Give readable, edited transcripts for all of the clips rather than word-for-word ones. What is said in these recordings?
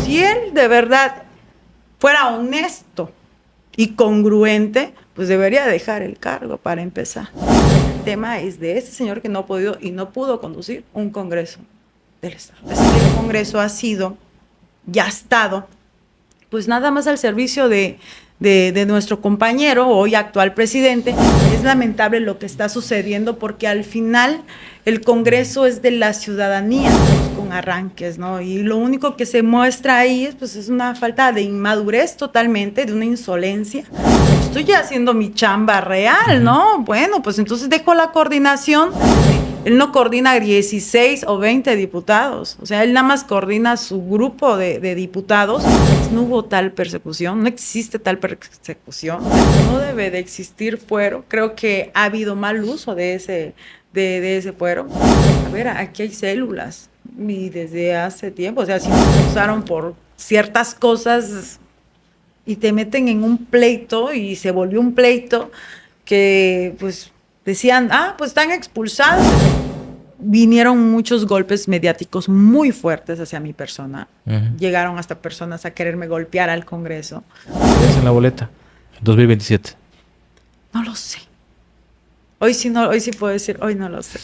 si él de verdad fuera honesto y congruente, pues debería dejar el cargo para empezar. El tema es de este señor que no ha podido y no pudo conducir un Congreso del Estado. Así que el Congreso ha sido, ya ha estado, pues nada más al servicio de nuestro compañero, hoy actual presidente. Es lamentable lo que está sucediendo porque al final el Congreso es de la ciudadanía, con arranques, ¿no? Y lo único que se muestra ahí pues es una falta de inmadurez totalmente, de una insolencia. Estoy ya haciendo mi chamba real, ¿no? Bueno, pues entonces dejo la coordinación. Él no coordina 16 o 20 diputados, o sea, él nada más coordina su grupo de diputados. No hubo tal persecución, no existe tal persecución, no debe de existir fuero. Creo que ha habido mal uso de ese fuero. A ver, aquí hay células y desde hace tiempo, o sea, si nos usaron por ciertas cosas y te meten en un pleito y se volvió un pleito que pues decían, pues están expulsados. Vinieron muchos golpes mediáticos muy fuertes hacia mi persona. Llegaron hasta personas a quererme golpear al Congreso. ¿Es en la boleta? 2027. No lo sé. Hoy sí puedo decir, hoy no lo sé.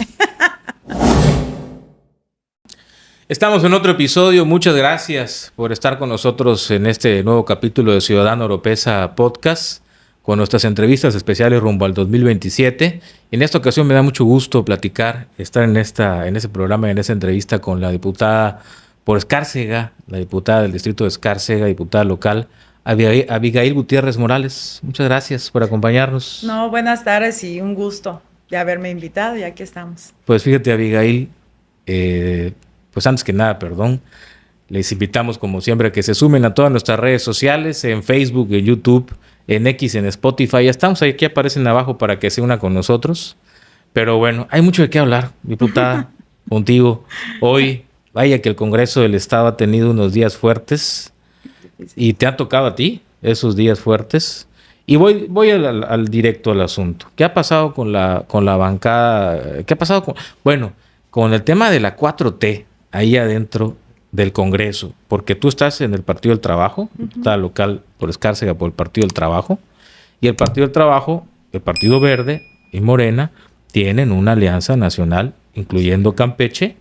Estamos en otro episodio. Muchas gracias por estar con nosotros en este nuevo capítulo de Ciudadano Oropesa Podcast, con nuestras entrevistas especiales rumbo al 2027. En esta ocasión me da mucho gusto platicar, estar en ese programa, en esa entrevista con la diputada por Escárcega, la diputada del distrito de Escárcega, diputada local, Abigail Gutiérrez Morales. Muchas gracias por acompañarnos. No, buenas tardes y un gusto de haberme invitado y aquí estamos. Pues fíjate, Abigail, pues antes que nada, perdón. Les invitamos, como siempre, a que se sumen a todas nuestras redes sociales, en Facebook, en YouTube, en X, en Spotify. Ya estamos ahí, aquí aparecen abajo para que se una con nosotros. Pero bueno, hay mucho de qué hablar, diputada, contigo. Hoy, vaya que el Congreso del Estado ha tenido unos días fuertes y te ha tocado a ti esos días fuertes. Y voy al directo al asunto. ¿Qué ha pasado con la bancada? ¿Qué ha pasado con el tema de la 4T ahí adentro del Congreso? Porque tú estás en el Partido del Trabajo, está local por Escárcega por el Partido del Trabajo, y el Partido del Trabajo, el Partido Verde y Morena tienen una alianza nacional, incluyendo Campeche,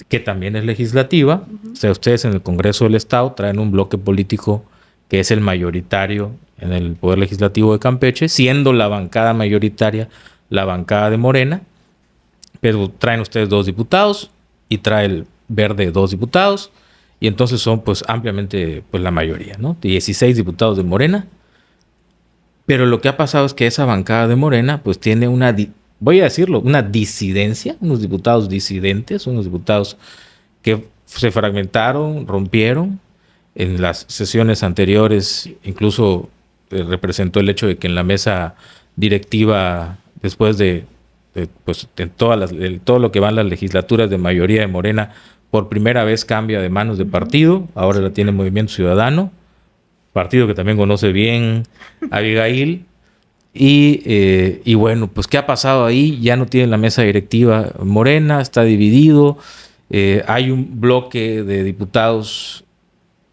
que también es legislativa. O sea, ustedes en el Congreso del Estado traen un bloque político que es el mayoritario en el Poder Legislativo de Campeche, siendo la bancada mayoritaria la bancada de Morena, pero traen ustedes 2 diputados y trae el Verde 2 diputados, y entonces son pues ampliamente pues la mayoría, ¿no? 16 diputados de Morena. Pero lo que ha pasado es que esa bancada de Morena pues tiene una disidencia, unos diputados disidentes, unos diputados que se fragmentaron, rompieron. En las sesiones anteriores incluso representó el hecho de que en la mesa directiva, después de todo lo que van las legislaturas de mayoría de Morena, por primera vez cambia de manos de partido. Ahora la tiene Movimiento Ciudadano, partido que también conoce bien Abigail. Y bueno, pues ¿qué ha pasado ahí? Ya no tiene la mesa directiva Morena, está dividido. Hay un bloque de diputados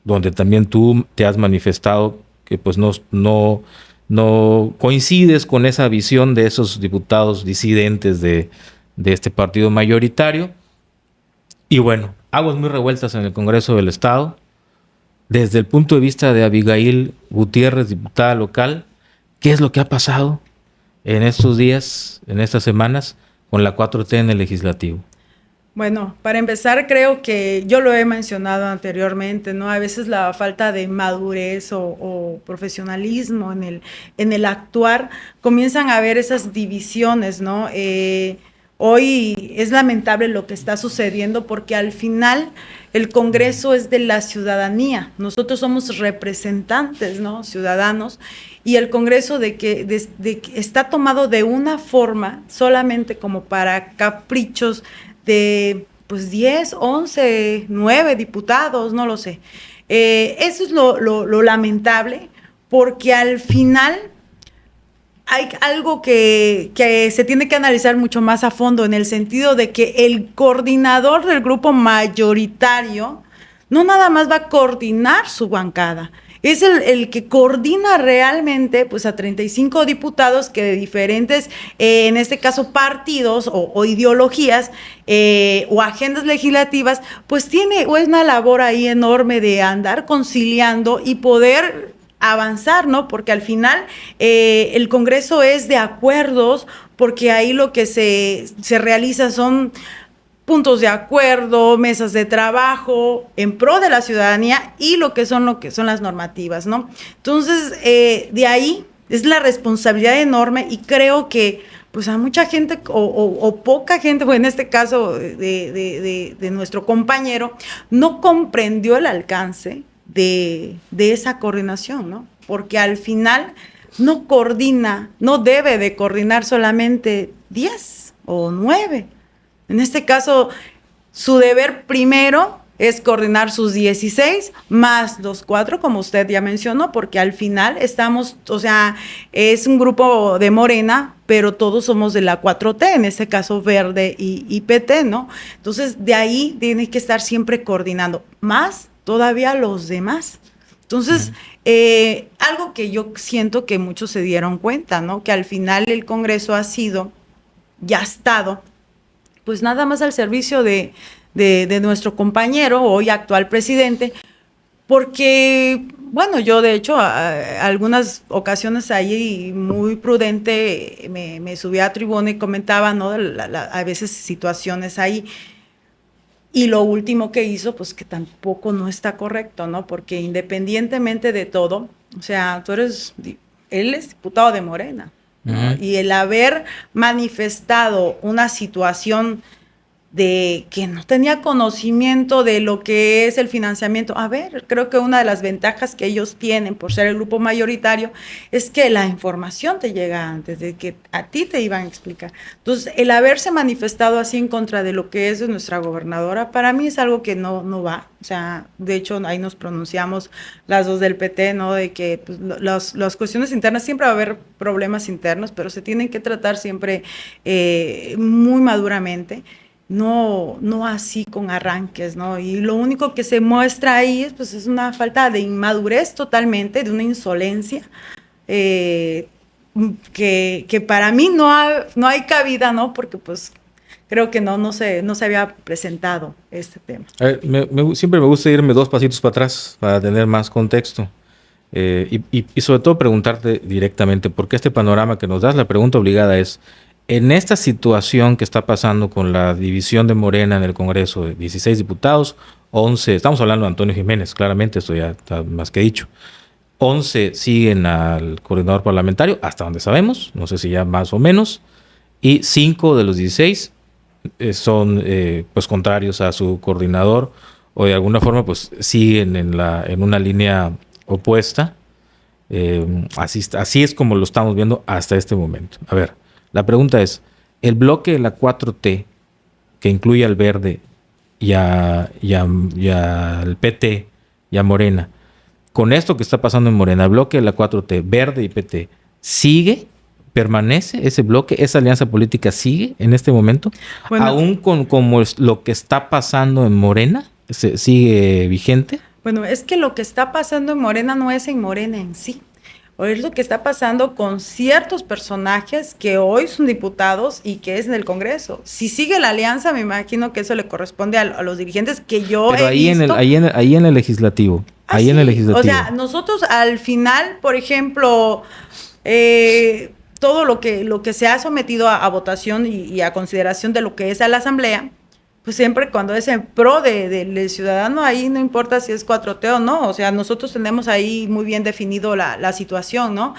donde también tú te has manifestado que pues no coincides con esa visión de esos diputados disidentes de este partido mayoritario. Y bueno, aguas muy revueltas en el Congreso del Estado. Desde el punto de vista de Abigail Gutiérrez, diputada local, ¿qué es lo que ha pasado en estos días, en estas semanas, con la 4T en el legislativo? Bueno, para empezar, creo que yo lo he mencionado anteriormente, ¿no? A veces la falta de madurez o profesionalismo en el actuar, comienzan a haber esas divisiones, ¿no? Hoy es lamentable lo que está sucediendo porque al final el Congreso es de la ciudadanía. Nosotros somos representantes, ¿no? Ciudadanos. Y el Congreso de que está tomado de una forma solamente como para caprichos de pues 10, 11, 9 diputados, no lo sé. Eso es lo lamentable, porque al final hay algo que se tiene que analizar mucho más a fondo, en el sentido de que el coordinador del grupo mayoritario no nada más va a coordinar su bancada, es el que coordina realmente pues a 35 diputados que de diferentes, en este caso partidos o ideologías o agendas legislativas, pues tiene una labor ahí enorme de andar conciliando y poder avanzar, ¿no? Porque al final el Congreso es de acuerdos, porque ahí lo que se realiza son puntos de acuerdo, mesas de trabajo en pro de la ciudadanía y lo que son las normativas, ¿no? Entonces, de ahí es la responsabilidad enorme y creo que pues a mucha gente o poca gente, pues en este caso de nuestro compañero, no comprendió el alcance de esa coordinación, ¿no? Porque al final no coordina, no debe de coordinar solamente 10 o 9. En este caso, su deber primero es coordinar sus 16 más los 4, como usted ya mencionó, porque al final estamos, o sea, es un grupo de Morena, pero todos somos de la 4T, en este caso Verde y PT, ¿no? Entonces, de ahí tiene que estar siempre coordinando, más todavía los demás. Entonces, algo que yo siento que muchos se dieron cuenta, ¿no? Que al final el Congreso ha sido, ya ha estado, pues nada más al servicio de nuestro compañero, hoy actual presidente, porque, bueno, yo de hecho algunas ocasiones ahí muy prudente me subí a tribuna y comentaba, ¿no? A veces situaciones ahí. Y lo último que hizo, pues que tampoco no está correcto, ¿no? Porque independientemente de todo, o sea, él es diputado de Morena, ¿no? Uh-huh. Y el haber manifestado una situación de que no tenía conocimiento de lo que es el financiamiento. A ver, creo que una de las ventajas que ellos tienen por ser el grupo mayoritario es que la información te llega antes de que a ti te iban a explicar. Entonces, el haberse manifestado así en contra de lo que es de nuestra gobernadora, para mí es algo que no va. O sea, de hecho, ahí nos pronunciamos las dos del PT, ¿no? De que pues, las cuestiones internas, siempre va a haber problemas internos, pero se tienen que tratar siempre muy maduramente. No así con arranques, ¿no? Y lo único que se muestra ahí pues, es una falta de inmadurez totalmente, de una insolencia que para mí no hay cabida, ¿no? Porque pues creo que no se había presentado este tema. Siempre me gusta irme 2 pasitos para atrás para tener más contexto. Y sobre todo preguntarte directamente, porque este panorama que nos das, la pregunta obligada es, en esta situación que está pasando con la división de Morena en el Congreso, de 16 diputados, 11, estamos hablando de Antonio Jiménez, claramente, esto ya está más que dicho, 11 siguen al coordinador parlamentario, hasta donde sabemos, no sé si ya más o menos, y 5 de los 16 son pues contrarios a su coordinador, o de alguna forma pues siguen en una línea opuesta. Así es como lo estamos viendo hasta este momento. A ver, la pregunta es, el bloque de la 4T, que incluye al Verde y al PT y a Morena, con esto que está pasando en Morena, el bloque de la 4T, Verde y PT, permanece ese bloque, esa alianza política sigue en este momento, bueno, aún como lo que está pasando en Morena, ¿sigue vigente? Bueno, es que lo que está pasando en Morena no es en Morena en sí. O es lo que está pasando con ciertos personajes que hoy son diputados y que es en el Congreso. Si sigue la alianza, me imagino que eso le corresponde a los dirigentes que yo Pero he visto. Ahí en el legislativo. Ahí en el legislativo. O sea, nosotros al final, por ejemplo, todo lo que se ha sometido a votación y a consideración de lo que es a la Asamblea, pues siempre cuando es en pro del ciudadano, ahí no importa si es 4T o no, o sea, nosotros tenemos ahí muy bien definido la situación, ¿no?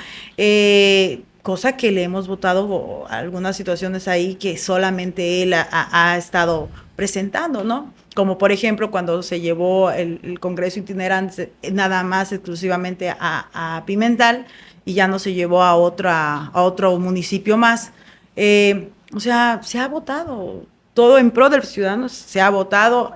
Cosa que le hemos votado algunas situaciones ahí que solamente él ha estado presentando, ¿no? Como por ejemplo cuando se llevó el Congreso itinerante nada más exclusivamente a Pimental y ya no se llevó a otro municipio más. O sea, se ha votado todo en pro de los ciudadanos, se ha votado,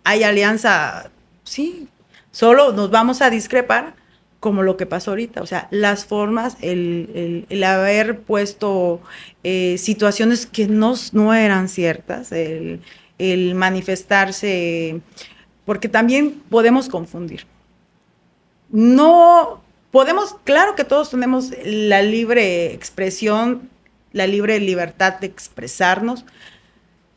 hay alianza, sí, solo nos vamos a discrepar como lo que pasó ahorita, o sea, las formas, el haber puesto situaciones que no eran ciertas, el manifestarse porque también podemos confundir. No podemos, claro que todos tenemos la libre expresión, la libre libertad de expresarnos,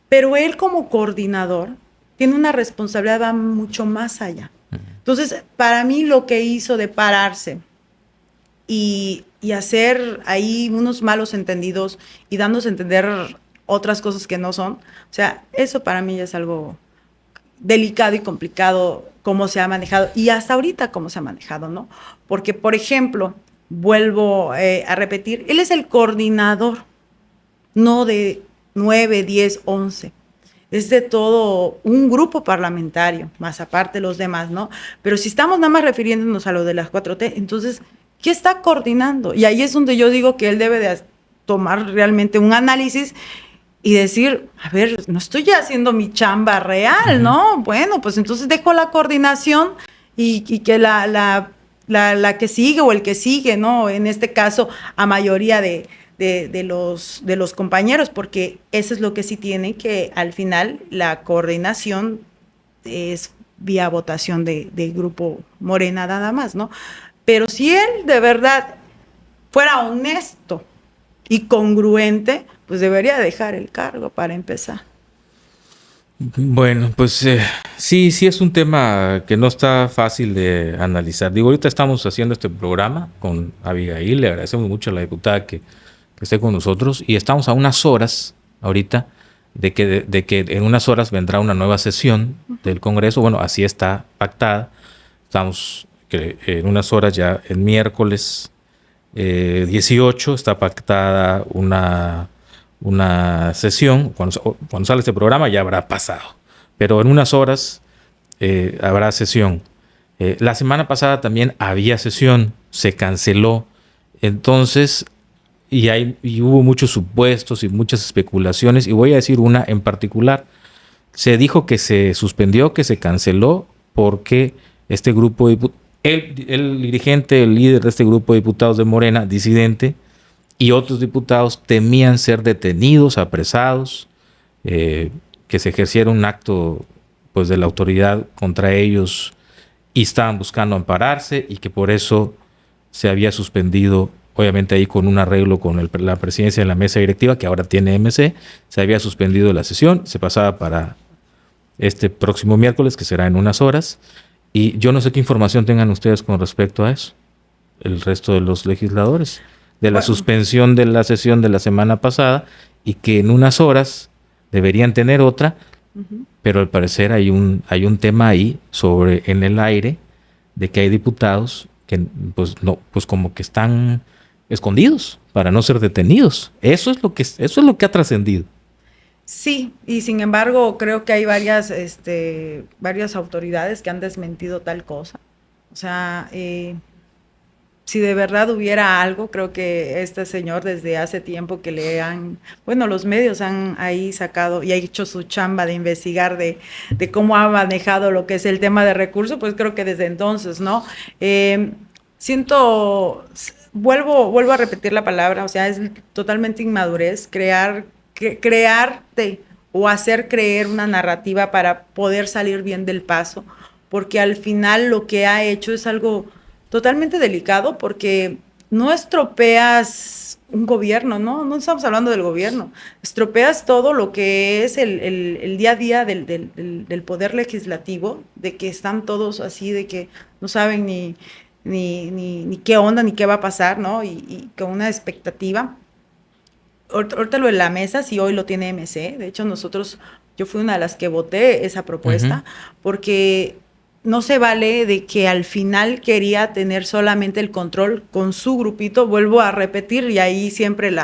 pero él como coordinador tiene una responsabilidad va mucho más allá. Entonces, para mí lo que hizo de pararse y hacer ahí unos malos entendidos y dándose a entender otras cosas que no son, o sea, eso para mí es algo delicado y complicado cómo se ha manejado y hasta ahorita cómo se ha manejado, ¿no? Porque, por ejemplo, vuelvo a repetir, él es el coordinador, no de 9, 10, 11. Es de todo un grupo parlamentario, más aparte los demás, ¿no? Pero si estamos nada más refiriéndonos a lo de las 4T, entonces, ¿qué está coordinando? Y ahí es donde yo digo que él debe de tomar realmente un análisis y decir, a ver, no estoy ya haciendo mi chamba real, ¿no? Bueno, pues entonces dejo la coordinación y que la que sigue o el que sigue, ¿no? En este caso, a mayoría de los compañeros, porque eso es lo que sí tiene, que al final la coordinación es vía votación de grupo Morena nada más, ¿no? Pero si él de verdad fuera honesto y congruente, pues debería dejar el cargo para empezar. Bueno, pues sí es un tema que no está fácil de analizar. Digo, ahorita estamos haciendo este programa con Abigail, le agradecemos mucho a la diputada que esté con nosotros y estamos a unas horas ahorita de que en unas horas vendrá una nueva sesión del Congreso. Bueno, así está pactada. Estamos que en unas horas ya, el miércoles 18 está pactada una sesión. Cuando sale este programa ya habrá pasado, pero en unas horas habrá sesión. La semana pasada también había sesión, se canceló. Entonces, y hubo muchos supuestos y muchas especulaciones, y voy a decir una en particular. Se dijo que se suspendió, que se canceló, porque este grupo de el dirigente, el líder de este grupo de diputados de Morena, disidente, y otros diputados temían ser detenidos, apresados, que se ejerciera un acto pues de la autoridad contra ellos y estaban buscando ampararse y que por eso se había suspendido, obviamente ahí con un arreglo con la presidencia de la mesa directiva, que ahora tiene MC, se había suspendido la sesión, se pasaba para este próximo miércoles, que será en unas horas, y yo no sé qué información tengan ustedes con respecto a eso, el resto de los legisladores, de la suspensión de la sesión de la semana pasada, y que en unas horas deberían tener otra, pero al parecer hay un tema ahí en el aire de que hay diputados que pues como que están escondidos para no ser detenidos. Eso es lo que ha trascendido. Sí, y sin embargo creo que hay varias autoridades que han desmentido tal cosa. O sea, si de verdad hubiera algo, creo que este señor desde hace tiempo que los medios han ahí sacado y ha hecho su chamba de investigar de cómo ha manejado lo que es el tema de recursos, pues creo que desde entonces, ¿no? Vuelvo a repetir la palabra, o sea, es totalmente inmadurez crearte o hacer creer una narrativa para poder salir bien del paso, porque al final lo que ha hecho es algo totalmente delicado, porque no estropeas un gobierno, no estamos hablando del gobierno, estropeas todo lo que es el día a día del poder legislativo, de que están todos así, de que no saben ni qué onda, ni qué va a pasar, ¿no? Y con una expectativa. Ahorita lo de la mesa, sí, hoy lo tiene MC. De hecho, yo fui una de las que voté esa propuesta, porque no se vale de que al final quería tener solamente el control con su grupito. Vuelvo a repetir, y ahí siempre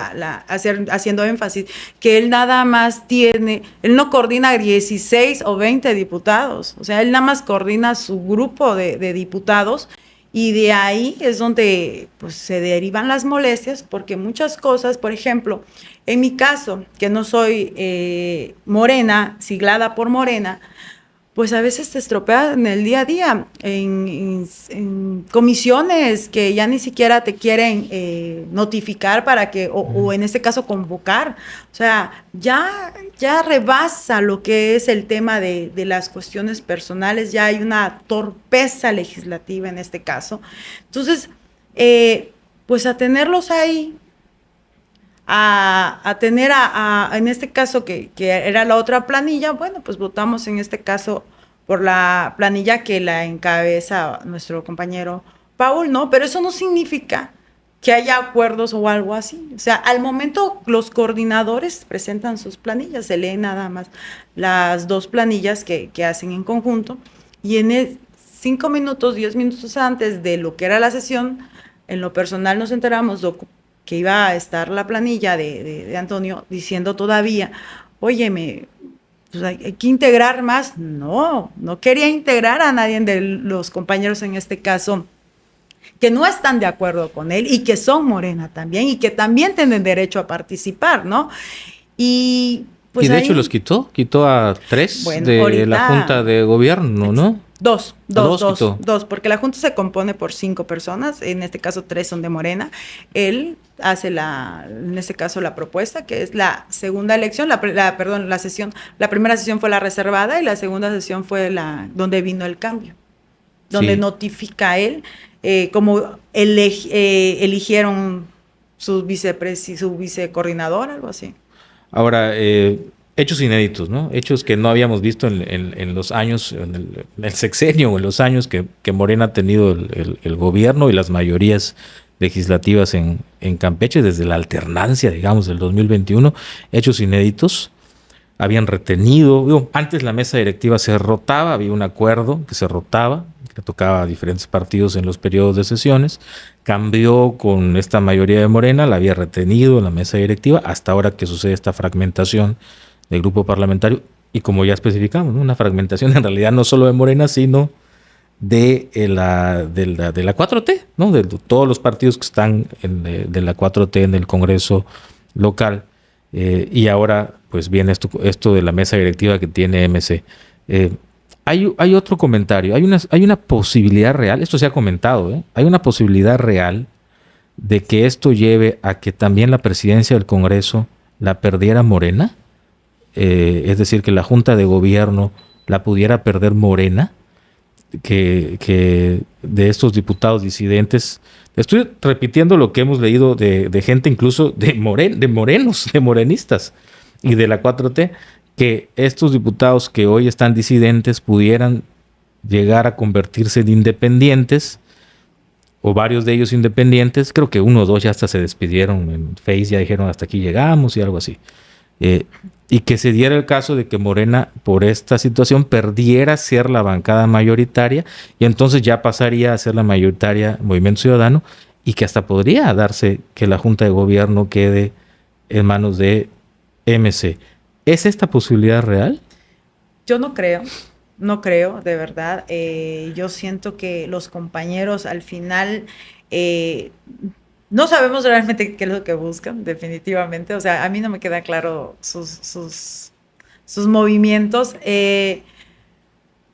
haciendo énfasis, que él nada más él no coordina 16 o 20 diputados. O sea, él nada más coordina su grupo de diputados. Y de ahí es donde pues, se derivan las molestias, porque muchas cosas, por ejemplo, en mi caso, que no soy morena, siglada por Morena, pues a veces te estropea en el día a día, en comisiones que ya ni siquiera te quieren notificar para que, o en este caso convocar. O sea, ya rebasa lo que es el tema de las cuestiones personales, ya hay una torpeza legislativa en este caso. Entonces, pues a tenerlos ahí, a tener en este caso que era la otra planilla, bueno, pues votamos en este caso por la planilla que la encabeza nuestro compañero Paul, ¿no? Pero eso no significa que haya acuerdos o algo así. O sea, al momento los coordinadores presentan sus planillas, se leen nada más las dos planillas que hacen en conjunto, y en 5 minutos, 10 minutos antes de lo que era la sesión, en lo personal nos enteramos que iba a estar la planilla de Antonio diciendo todavía, óyeme, pues hay que integrar más. No quería integrar a nadie de los compañeros en este caso que no están de acuerdo con él y que son Morena también y que también tienen derecho a participar, ¿no? Y pues y de ahí, hecho los quitó a 3 bueno, de ahorita, la Junta de Gobierno, ¿no? Dos, porque la Junta se compone por 5 personas, en este caso 3 son de Morena. Él hace en este caso la propuesta, que es la segunda elección, la sesión, la primera sesión fue la reservada y la segunda sesión fue donde vino el cambio, donde notifica a él como eligieron su vicecoordinador, algo así. Ahora, hechos inéditos, ¿no? Hechos que no habíamos visto en los años, en el sexenio o en los años que Morena ha tenido el gobierno y las mayorías legislativas en Campeche, desde la alternancia, digamos, del 2021, hechos inéditos. Habían retenido, antes la mesa directiva se rotaba, había un acuerdo que se rotaba, que tocaba a diferentes partidos en los periodos de sesiones, cambió con esta mayoría de Morena, la había retenido en la mesa directiva, hasta ahora que sucede esta fragmentación del grupo parlamentario, y como ya especificamos, ¿no? Una fragmentación en realidad no solo de Morena, sino de la 4T, ¿no? De todos los partidos que están de la 4T en el Congreso local. Y ahora pues viene esto de la mesa directiva que tiene MC. Hay otro comentario, hay una posibilidad real, esto se ha comentado, hay una posibilidad real de que esto lleve a que también la presidencia del Congreso la perdiera Morena, es decir, que la Junta de Gobierno la pudiera perder Morena, que de estos diputados disidentes. Estoy repitiendo lo que hemos leído de gente incluso de morenistas y de la 4T, que estos diputados que hoy están disidentes pudieran llegar a convertirse en independientes, o varios de ellos independientes. Creo que 1 o 2 ya hasta se despidieron en Face, ya dijeron hasta aquí llegamos y algo así. Y que se diera el caso de que Morena, por esta situación, perdiera ser la bancada mayoritaria y entonces ya pasaría a ser la mayoritaria Movimiento Ciudadano, y que hasta podría darse que la Junta de Gobierno quede en manos de MC. ¿Es esta posibilidad real? Yo no creo, de verdad. Yo siento que los compañeros al final no sabemos realmente qué es lo que buscan, definitivamente. O sea, a mí no me queda claro sus movimientos,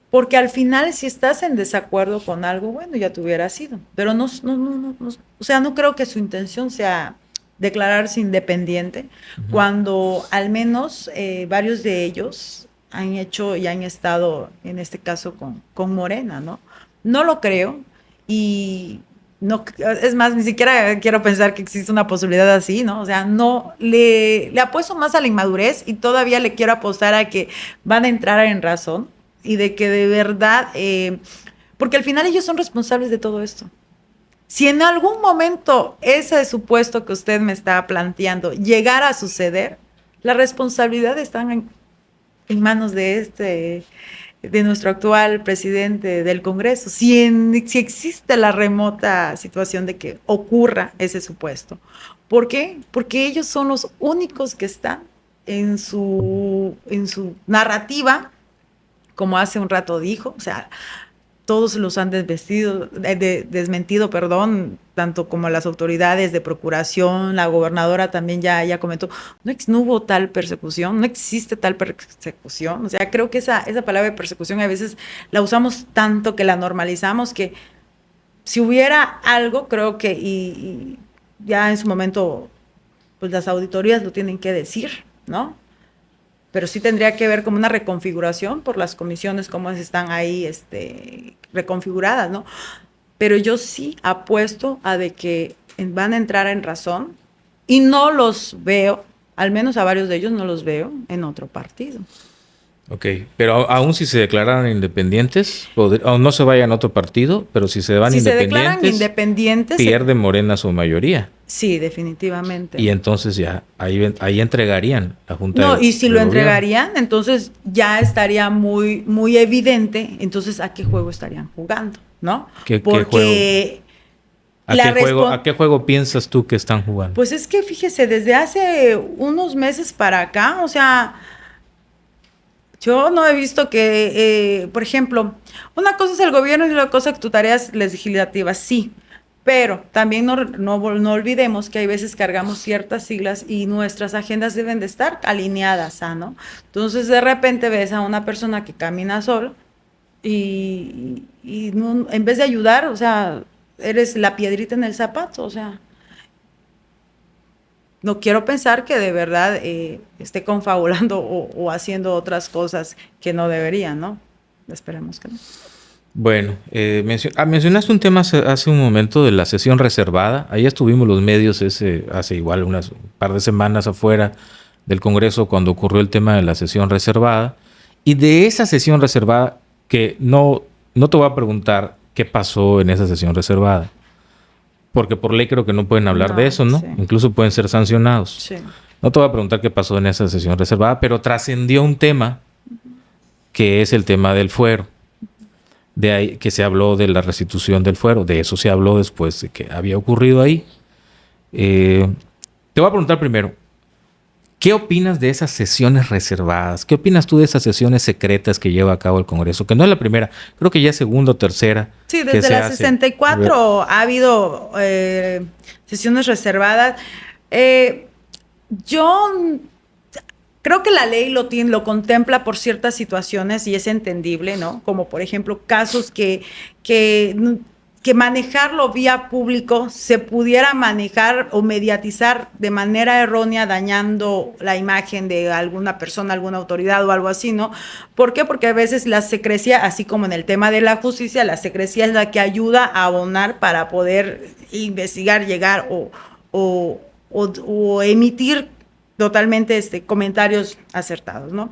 porque al final, si estás en desacuerdo con algo, bueno, ya te hubiera sido. Pero no, o sea, no creo que su intención sea declararse independiente, cuando al menos varios de ellos han hecho y han estado, en este caso, con Morena, ¿no? No lo creo, y no, es más, ni siquiera quiero pensar que existe una posibilidad así, ¿no? O sea, no, le apuesto más a la inmadurez, y todavía le quiero apostar a que van a entrar en razón, y de que de verdad, porque al final ellos son responsables de todo esto. Si en algún momento ese supuesto que usted me está planteando llegara a suceder, la responsabilidad está en manos de nuestro actual presidente del Congreso. Si existe la remota situación de que ocurra ese supuesto. ¿Por qué? Porque ellos son los únicos que están en su narrativa, como hace un rato dijo, o sea, todos los han desmentido, perdón, tanto como las autoridades de procuración, la gobernadora también ya comentó, no hubo tal persecución, no existe tal persecución. O sea, creo que esa palabra de persecución a veces la usamos tanto que la normalizamos, que si hubiera algo, creo que y ya en su momento, pues las auditorías lo tienen que decir, ¿no? Pero sí tendría que ver como una reconfiguración por las comisiones, cómo están ahí reconfiguradas, ¿no? Pero yo sí apuesto a de que van a entrar en razón y no los veo, al menos a varios de ellos no los veo en otro partido. Ok, pero aún si se declararan independientes, o no se vayan a otro partido, pero si se van se declaran independientes, pierde Morena su mayoría. Sí, definitivamente. Y entonces ya ahí entregarían la Junta. No, y si lo entregarían, entonces ya estaría muy, muy evidente, entonces a qué juego estarían jugando, ¿no? Porque ¿A qué juego piensas tú que están jugando? Pues es que fíjese, desde hace unos meses para acá, o sea, yo no he visto que, por ejemplo, una cosa es el gobierno y otra cosa es tus tareas legislativas, sí, pero también no olvidemos que hay veces cargamos ciertas siglas y nuestras agendas deben de estar alineadas, ¿no? Entonces, de repente ves a una persona que camina solo y no, en vez de ayudar, o sea, eres la piedrita en el zapato, o sea, no quiero pensar que de verdad esté confabulando o haciendo otras cosas que no deberían, ¿no? Esperemos que no. Bueno, mencionaste un tema hace un momento de la sesión reservada. Ahí estuvimos los medios hace igual un par de semanas afuera del Congreso cuando ocurrió el tema de la sesión reservada. Y de esa sesión reservada, que no te voy a preguntar qué pasó en esa sesión reservada, porque por ley creo que no pueden hablar de eso, ¿no? Sí. Incluso pueden ser sancionados. Sí. No te voy a preguntar qué pasó en esa sesión reservada, pero trascendió un tema que es el tema del fuero. De ahí que se habló de la restitución del fuero, de eso se habló después de que había ocurrido ahí. Te voy a preguntar primero, ¿qué opinas de esas sesiones reservadas? ¿Qué opinas tú de esas sesiones secretas que lleva a cabo el Congreso? Que no es la primera, creo que ya es segunda o tercera. Sí, desde la 64 ha habido sesiones reservadas. Yo creo que la ley lo contempla por ciertas situaciones y es entendible, ¿no? Como por ejemplo casos que manejarlo vía público se pudiera manejar o mediatizar de manera errónea, dañando la imagen de alguna persona, alguna autoridad o algo así, ¿no? ¿Por qué? Porque a veces la secrecía, así como en el tema de la justicia, la secrecía es la que ayuda a abonar para poder investigar, llegar o emitir totalmente comentarios acertados, ¿no?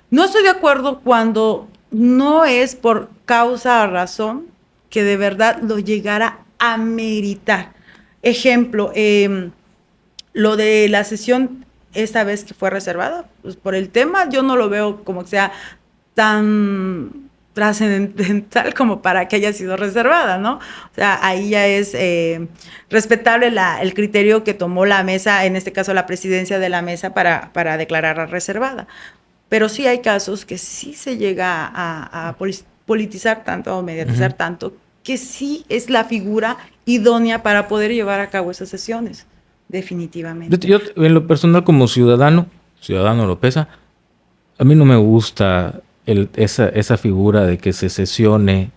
No estoy de acuerdo cuando no es por causa o razón que de verdad lo llegara a meritar. Ejemplo, lo de la sesión esta vez que fue reservada, pues por el tema yo no lo veo como que sea tan trascendental como para que haya sido reservada, ¿no? O sea, ahí ya es respetable el criterio que tomó la mesa, en este caso la presidencia de la mesa, para declararla reservada. Pero sí hay casos que sí se llega a politizar tanto o mediatizar tanto, que sí es la figura idónea para poder llevar a cabo esas sesiones, definitivamente. Yo en lo personal, como ciudadano Lopeza, a mí no me gusta esa figura de que se sesione.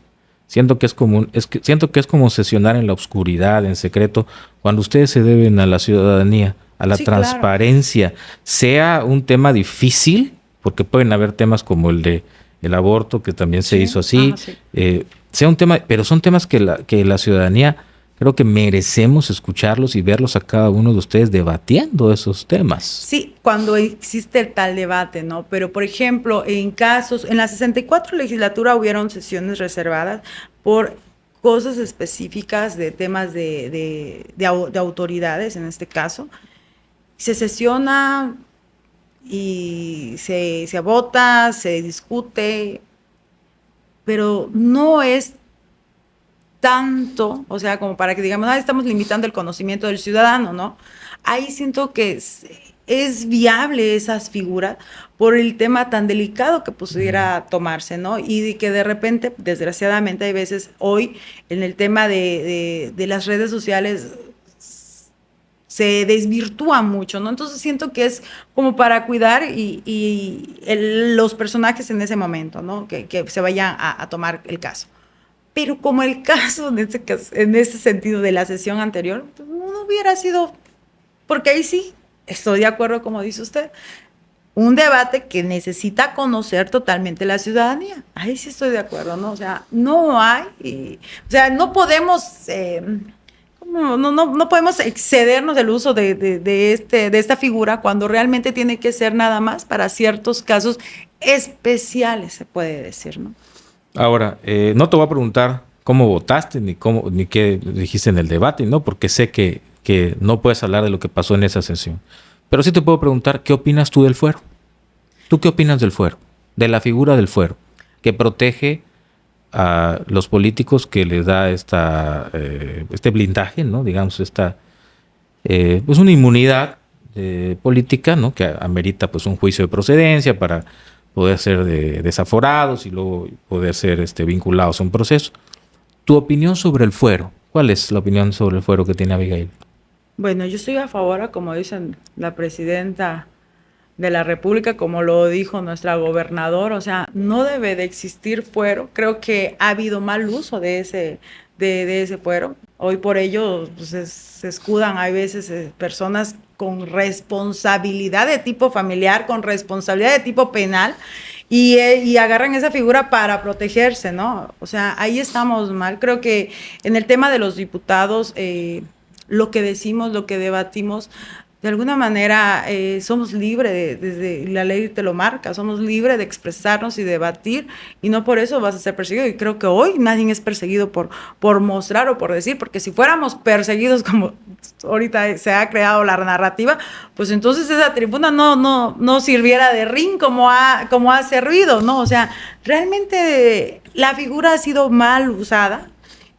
Siento que es como sesionar en la oscuridad, en secreto, cuando ustedes se deben a la ciudadanía, a la transparencia. Claro. Sea un tema difícil, porque pueden haber temas como el de el aborto, que también se hizo así. Sea un tema, pero son temas que la ciudadanía, creo que merecemos escucharlos y verlos a cada uno de ustedes debatiendo esos temas. Sí, cuando existe tal debate, ¿no? Pero, por ejemplo, en la 64 legislatura hubieron sesiones reservadas por cosas específicas de temas de autoridades, en este caso. Se sesiona y se vota, se discute, pero no es tanto, o sea, como para que digamos, estamos limitando el conocimiento del ciudadano, ¿no? Ahí siento que es viable esas figuras por el tema tan delicado que pudiera tomarse, ¿no? Y que de repente, desgraciadamente, hay veces hoy en el tema de las redes sociales se desvirtúa mucho, ¿no? Entonces siento que es como para cuidar los personajes en ese momento, ¿no? Que se vayan a tomar el caso. Pero como el caso, en ese sentido de la sesión anterior, pues no hubiera sido, porque ahí sí, estoy de acuerdo, como dice usted, un debate que necesita conocer totalmente la ciudadanía. Ahí sí estoy de acuerdo, ¿no? O sea, no hay, o sea, no podemos... no podemos excedernos del uso de esta figura cuando realmente tiene que ser nada más para ciertos casos especiales, se puede decir, ¿no? Ahora, no te voy a preguntar cómo votaste ni qué dijiste en el debate, ¿no? Porque sé que no puedes hablar de lo que pasó en esa sesión. Pero sí te puedo preguntar, ¿qué opinas tú del fuero? ¿Tú qué opinas del fuero? De la figura del fuero, que protege a los políticos, que les da este blindaje, ¿no? Digamos, pues una inmunidad política, ¿no? Que amerita pues un juicio de procedencia para poder ser desaforados y luego poder ser vinculados a un proceso. ¿Tu opinión sobre el fuero? ¿Cuál es la opinión sobre el fuero que tiene Abigail? Bueno, yo estoy a favor, como dicen la presidenta de la República, como lo dijo nuestra gobernadora, o sea, no debe de existir fuero. Creo que ha habido mal uso de ese fuero. Hoy por ello pues, se escudan, hay veces personas con responsabilidad de tipo familiar, con responsabilidad de tipo penal, y agarran esa figura para protegerse, ¿no? O sea, ahí estamos mal. Creo que en el tema de los diputados, lo que decimos, lo que debatimos, de alguna manera somos libres, desde la ley te lo marca, somos libres de expresarnos y debatir, y no por eso vas a ser perseguido. Y creo que hoy nadie es perseguido por mostrar o por decir, porque si fuéramos perseguidos como ahorita se ha creado la narrativa, pues entonces esa tribuna no sirviera de ring como ha servido, ¿no? O sea, realmente la figura ha sido mal usada.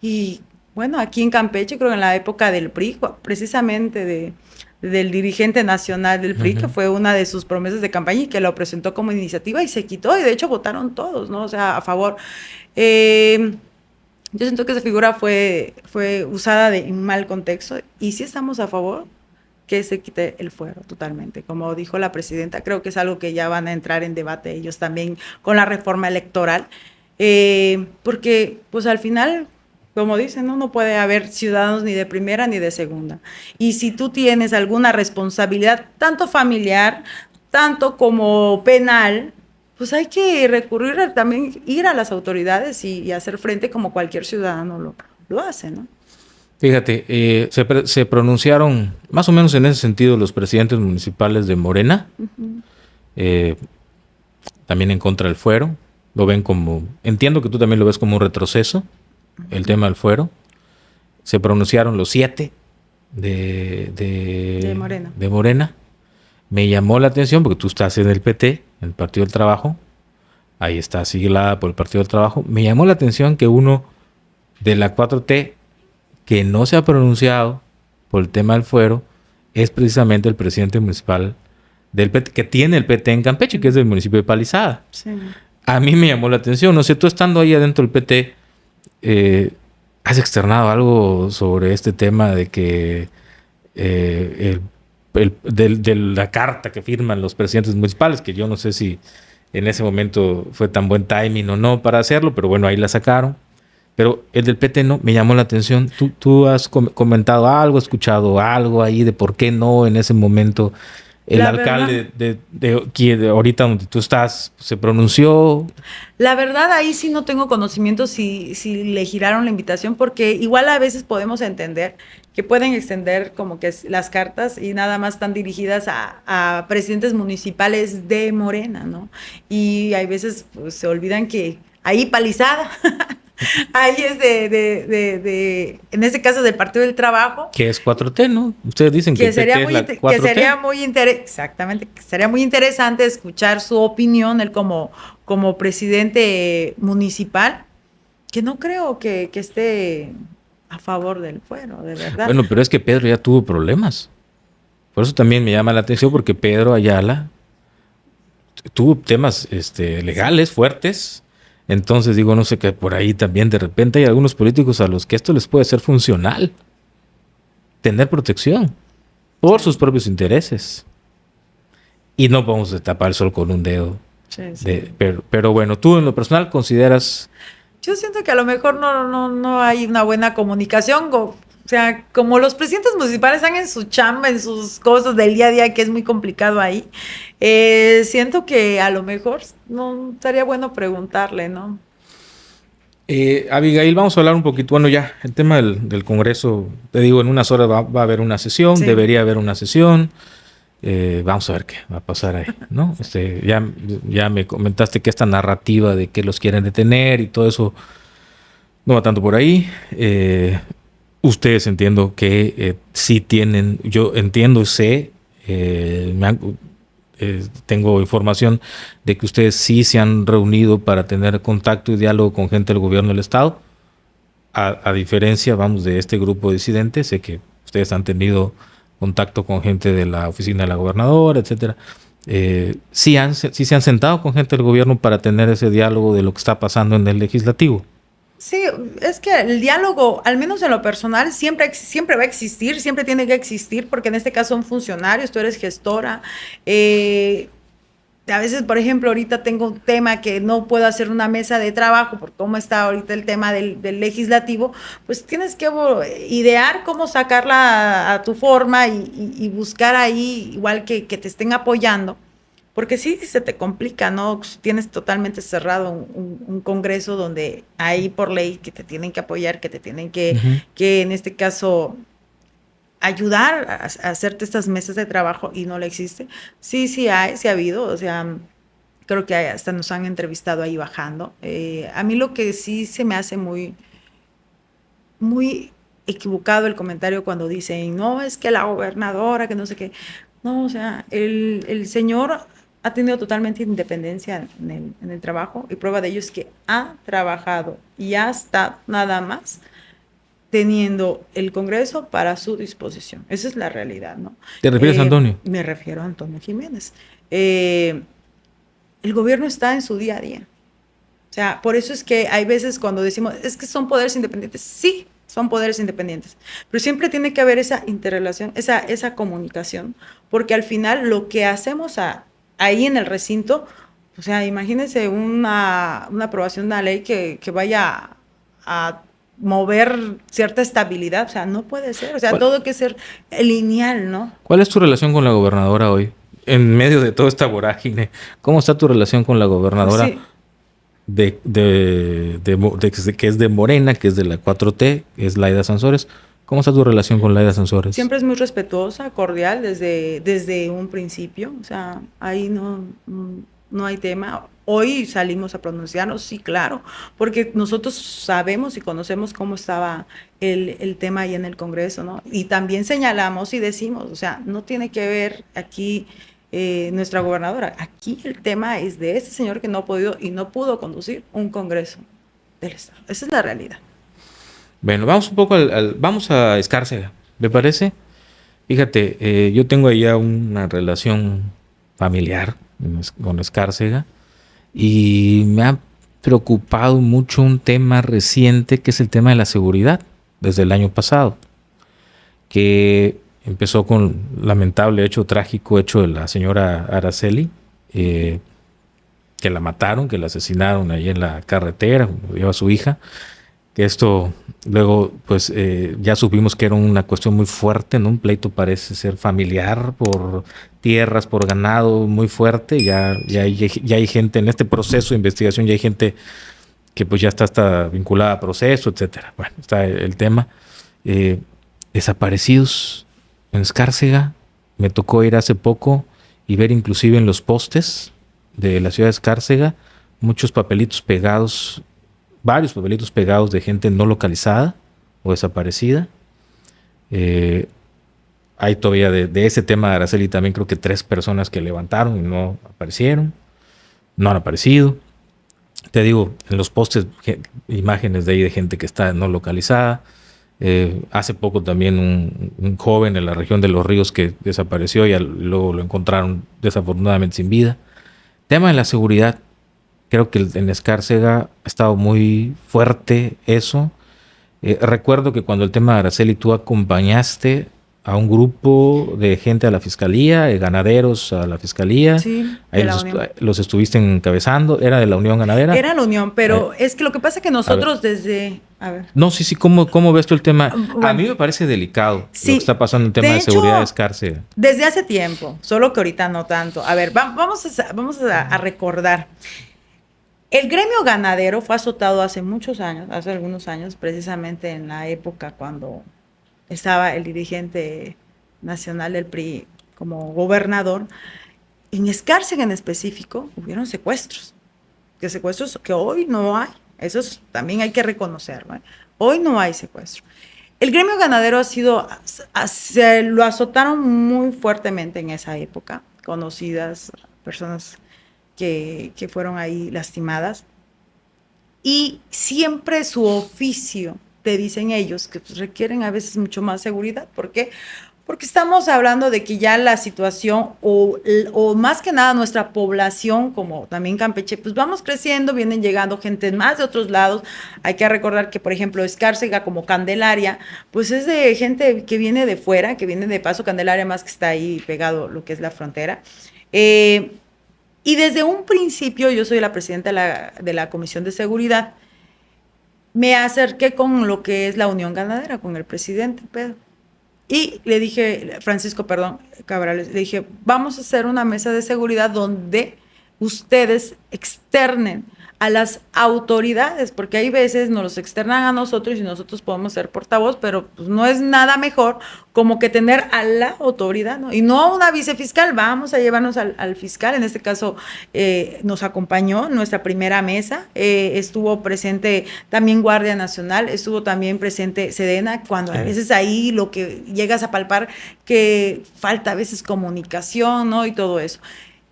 Y bueno, aquí en Campeche, creo que en la época del PRI, precisamente del dirigente nacional del PRI, que fue una de sus promesas de campaña y que lo presentó como iniciativa y se quitó, y de hecho votaron todos, ¿no? O sea, a favor. Yo siento que esa figura fue usada en mal contexto, y sí estamos a favor que se quite el fuero totalmente. Como dijo la presidenta, creo que es algo que ya van a entrar en debate ellos también con la reforma electoral, porque pues al final, como dicen, no puede haber ciudadanos ni de primera ni de segunda. Y si tú tienes alguna responsabilidad, tanto familiar, tanto como penal, pues hay que recurrir también, ir a las autoridades y hacer frente como cualquier ciudadano lo hace, ¿no? Fíjate, se pronunciaron más o menos en ese sentido los presidentes municipales de Morena, también en contra del fuero. Lo ven como, entiendo que tú también lo ves como un retroceso, el tema del fuero. Se pronunciaron los 7 de Morena. Me llamó la atención porque tú estás en el PT, en el Partido del Trabajo. Ahí está siglada por el Partido del Trabajo. Me llamó la atención que uno de la 4T que no se ha pronunciado por el tema del fuero es precisamente el presidente municipal del PT, que tiene el PT en Campeche, que es del municipio de Palizada. Sí. A mí me llamó la atención. No sé, tú estando ahí adentro del PT, ¿has externado algo sobre este tema de que de la carta que firman los presidentes municipales, que yo no sé si en ese momento fue tan buen timing o no para hacerlo, pero bueno, ahí la sacaron? Pero el del PT no, me llamó la atención. ¿Tú has comentado algo, escuchado algo ahí de por qué no en ese momento el alcalde de ahorita donde tú estás se pronunció? La verdad, ahí sí no tengo conocimiento si le giraron la invitación, porque igual a veces podemos entender que pueden extender como que las cartas y nada más están dirigidas a presidentes municipales de Morena, ¿no? Y hay veces pues, se olvidan que ahí Palizada... Ahí es en este caso del Partido del Trabajo. Que es 4T, ¿no? Ustedes dicen que sería PT muy, es la 4T. Que sería muy exactamente, que sería muy interesante escuchar su opinión, él como presidente municipal, que no creo que esté a favor del fuero, de verdad. Bueno, pero es que Pedro ya tuvo problemas. Por eso también me llama la atención, porque Pedro Ayala tuvo temas legales fuertes. Entonces digo, no sé, que por ahí también de repente hay algunos políticos a los que esto les puede ser funcional. Tener protección por sus propios intereses. Y no vamos a tapar el sol con un dedo. Sí, sí. Pero bueno, tú en lo personal consideras... Yo siento que a lo mejor no hay una buena comunicación. O sea, como los presidentes municipales están en su chamba, en sus cosas del día a día, que es muy complicado ahí, siento que a lo mejor no estaría bueno preguntarle, ¿no? Abigail, vamos a hablar un poquito, bueno, ya, el tema del Congreso, te digo, en unas horas va a haber una sesión, Sí. debería haber una sesión. Vamos a ver qué va a pasar ahí, ¿no? Ya me comentaste que esta narrativa de que los quieren detener y todo eso no va tanto por ahí. Ustedes entiendo que sí tienen, yo entiendo y sé, tengo información de que ustedes sí se han reunido para tener contacto y diálogo con gente del gobierno del Estado. A diferencia, vamos, de este grupo disidente, sé que ustedes han tenido contacto con gente de la oficina de la gobernadora, etcétera. Sí se han sentado con gente del gobierno para tener ese diálogo de lo que está pasando en el legislativo. Sí, es que el diálogo, al menos en lo personal, siempre va a existir, siempre tiene que existir, porque en este caso son funcionarios, tú eres gestora. A veces, por ejemplo, ahorita tengo un tema que no puedo hacer una mesa de trabajo por cómo está ahorita el tema del legislativo, pues tienes que idear cómo sacarla a tu forma y buscar ahí, igual que te estén apoyando. Porque sí se te complica, ¿no? Tienes totalmente cerrado un congreso donde hay por ley que te tienen que apoyar, que te tienen que en este caso ayudar a hacerte estas mesas de trabajo y no le existe. Sí ha habido, o sea, creo que hasta nos han entrevistado ahí bajando. A mí lo que sí se me hace muy equivocado el comentario cuando dicen, no, es que la gobernadora, que no sé qué. No, o sea, el señor ha tenido totalmente independencia en el trabajo y prueba de ello es que ha trabajado y ha estado nada más teniendo el Congreso para su disposición. Esa es la realidad, ¿no? ¿Te refieres a Antonio? Me refiero a Antonio Jiménez. El gobierno está en su día a día. O sea, por eso es que hay veces cuando decimos, es que son poderes independientes. Sí, son poderes independientes, pero siempre tiene que haber esa interrelación, esa comunicación, porque al final lo que hacemos ahí en el recinto, o sea, imagínense una aprobación de una ley que vaya a mover cierta estabilidad, o sea, no puede ser, o sea, todo hay que ser lineal, ¿no? ¿Cuál es tu relación con la gobernadora hoy? En medio de toda esta vorágine, ¿cómo está tu relación con la gobernadora? Sí. Que es de Morena, que es de la 4T, que es Laida Sansores. ¿Cómo está tu relación con Laida Sansores? Siempre es muy respetuosa, cordial desde un principio, o sea, ahí no hay tema. Hoy salimos a pronunciarnos, sí, claro, porque nosotros sabemos y conocemos cómo estaba el tema ahí en el Congreso, ¿no? Y también señalamos y decimos, o sea, no tiene que ver aquí nuestra gobernadora. Aquí el tema es de ese señor que no ha podido y no pudo conducir un Congreso del Estado. Esa es la realidad. Bueno, vamos un poco vamos a Escárcega, ¿me parece? Fíjate, yo tengo allá una relación familiar con Escárcega y me ha preocupado mucho un tema reciente que es el tema de la seguridad desde el año pasado, que empezó con lamentable hecho trágico hecho de la señora Araceli, que la mataron, que la asesinaron ahí en la carretera, lleva a su hija, que esto luego pues ya supimos que era una cuestión muy fuerte, ¿no? Un pleito parece ser familiar por tierras, por ganado muy fuerte, ya hay gente en este proceso de investigación, ya hay gente que pues ya está vinculada a proceso, etcétera. Bueno, está el tema. Desaparecidos en Escárcega, me tocó ir hace poco y ver inclusive en los postes de la ciudad de Escárcega muchos papelitos pegados, varios papelitos pegados de gente no localizada o desaparecida. Hay todavía de ese tema de Araceli también creo que 3 personas que levantaron y no aparecieron, no han aparecido. Te digo, en los postes imágenes de ahí de gente que está no localizada. Hace poco también un joven en la región de Los Ríos que desapareció y luego lo encontraron desafortunadamente sin vida. Tema de la seguridad, creo que en Escárcega ha estado muy fuerte eso. Recuerdo que cuando el tema de Araceli, tú acompañaste a un grupo de gente a la fiscalía, ganaderos a la fiscalía. Sí, Ahí los estuviste encabezando. ¿Era de la Unión Ganadera? Era la Unión, pero es que lo que pasa es que nosotros A ver. No, sí, ¿cómo ves tú el tema? Bueno, a mí me parece delicado lo que está pasando en el tema de seguridad de Escárcega. Desde hace tiempo, solo que ahorita no tanto. A ver, vamos a recordar. El gremio ganadero fue azotado hace algunos años, precisamente en la época cuando estaba el dirigente nacional del PRI como gobernador. En Escárcega en específico hubieron secuestros que hoy no hay. Eso también hay que reconocerlo, ¿eh? Hoy no hay secuestro. El gremio ganadero se lo azotaron muy fuertemente en esa época, conocidas personas que fueron ahí lastimadas. Y siempre su oficio, te dicen ellos, que pues requieren a veces mucho más seguridad. ¿Por qué? Porque estamos hablando de que ya la situación o más que nada nuestra población, como también Campeche, pues vamos creciendo, vienen llegando gente más de otros lados. Hay que recordar que, por ejemplo, Escárcega como Candelaria, pues es de gente que viene de fuera, que viene de paso. Candelaria más que está ahí pegado lo que es la frontera. Y desde un principio, yo soy la presidenta de la Comisión de Seguridad, me acerqué con lo que es la Unión Ganadera, con el presidente Pedro. Y le dije, Francisco Cabrales, le dije, vamos a hacer una mesa de seguridad donde ustedes externen a las autoridades, porque hay veces nos los externan a nosotros y nosotros podemos ser portavoz, pero pues no es nada mejor como que tener a la autoridad, ¿no? Y no a una vicefiscal. Vamos a llevarnos al fiscal. En este caso nos acompañó en nuestra primera mesa, estuvo presente también Guardia Nacional, estuvo también presente Sedena, cuando a veces ahí lo que llegas a palpar que falta a veces comunicación, ¿no? Y todo eso.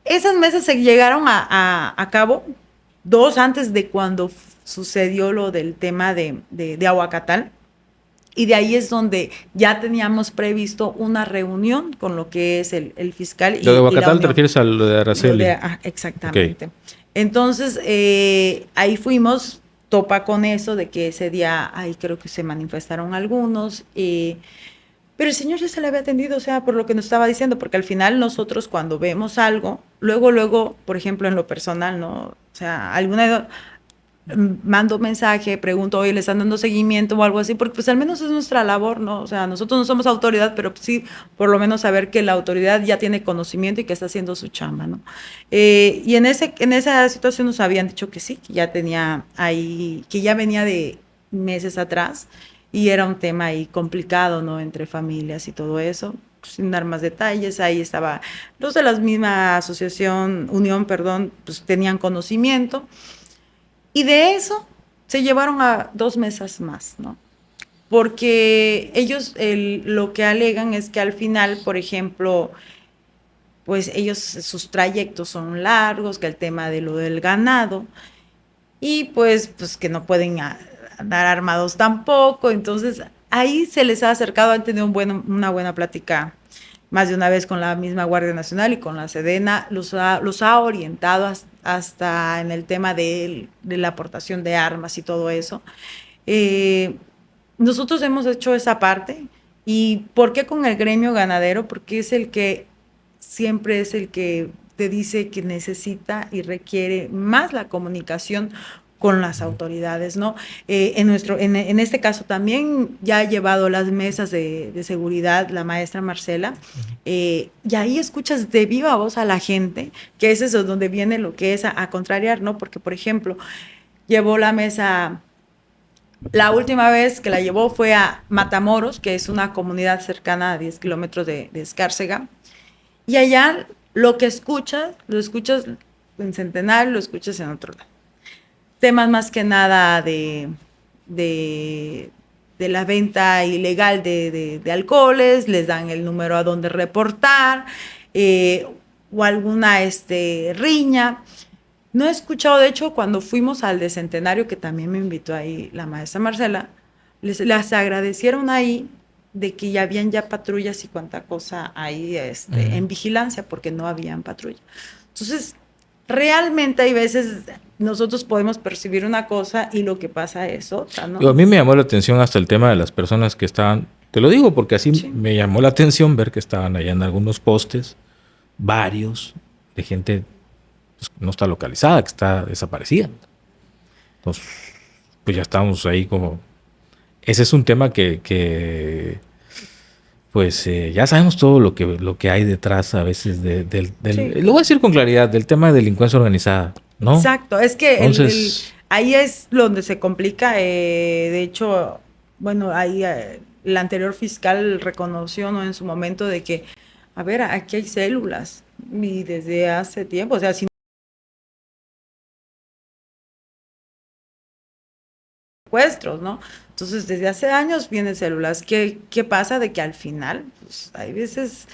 Esas mesas se llegaron a cabo 2 antes de cuando sucedió lo del tema de Aguacatal, y de ahí es donde ya teníamos previsto una reunión con lo que es el fiscal. ¿Lo de Aguacatal te refieres a lo de Araceli? Exactamente. Okay. Entonces, ahí fuimos, topa con eso de que ese día ahí creo que se manifestaron algunos, pero el señor ya se le había atendido, o sea, por lo que nos estaba diciendo, porque al final nosotros cuando vemos algo, luego, por ejemplo, en lo personal, ¿no? O sea, mando mensaje, pregunto, oye, ¿le están dando seguimiento o algo así? Porque pues al menos es nuestra labor, ¿no? O sea, nosotros no somos autoridad, pero sí por lo menos saber que la autoridad ya tiene conocimiento y que está haciendo su chamba, ¿no? Y en esa situación nos habían dicho que sí, que ya tenía ahí, que ya venía de meses atrás, y era un tema ahí complicado, ¿no? Entre familias y todo eso. Sin dar más detalles, ahí estaba los de la misma Unión, pues tenían conocimiento. Y de eso se llevaron a 2 mesas más, ¿no? Porque ellos lo que alegan es que al final, por ejemplo, pues sus trayectos son largos, que el tema de lo del ganado, y pues que no pueden andar armados tampoco. Entonces ahí se les ha acercado, han tenido una buena plática más de una vez con la misma Guardia Nacional y con la Sedena, los ha orientado hasta en el tema de la aportación de armas y todo eso. Nosotros hemos hecho esa parte. ¿Y por qué con el gremio ganadero? Porque siempre es el que te dice que necesita y requiere más la comunicación con las autoridades, ¿no? En este caso también ya ha llevado las mesas de seguridad la maestra Marcela, y ahí escuchas de viva voz a la gente, que es eso donde viene lo que es a contrariar, ¿no? Porque, por ejemplo, llevó la mesa, la última vez que la llevó fue a Matamoros, que es una comunidad cercana a 10 kilómetros de Escárcega, y allá lo escuchas en Centenario, lo escuchas en otro lado. Temas más que nada de la venta ilegal de alcoholes, les dan el número a donde reportar, o alguna riña. No he escuchado, de hecho, cuando fuimos al de Centenario, que también me invitó ahí la maestra Marcela, les agradecieron ahí de que ya habían ya patrullas y cuánta cosa ahí en vigilancia, porque no habían patrulla. Entonces, realmente hay veces nosotros podemos percibir una cosa y lo que pasa es otra, ¿no? A mí me llamó la atención hasta el tema de las personas que estaban, te lo digo porque así me llamó la atención ver que estaban allá en algunos postes, varios, de gente pues, no está localizada, que está desaparecida. Entonces, pues ya estamos ahí como... Ese es un tema que pues ya sabemos todo lo que hay detrás a veces lo voy a decir con claridad, del tema de delincuencia organizada, ¿no? Exacto, es que entonces, ahí es donde se complica, de hecho, bueno, ahí el anterior fiscal reconoció, ¿no?, en su momento de que, a ver, aquí hay células y desde hace tiempo, o sea, si secuestros, ¿no? Entonces, desde hace años vienen células. ¿Qué pasa? De que al final, pues, hay veces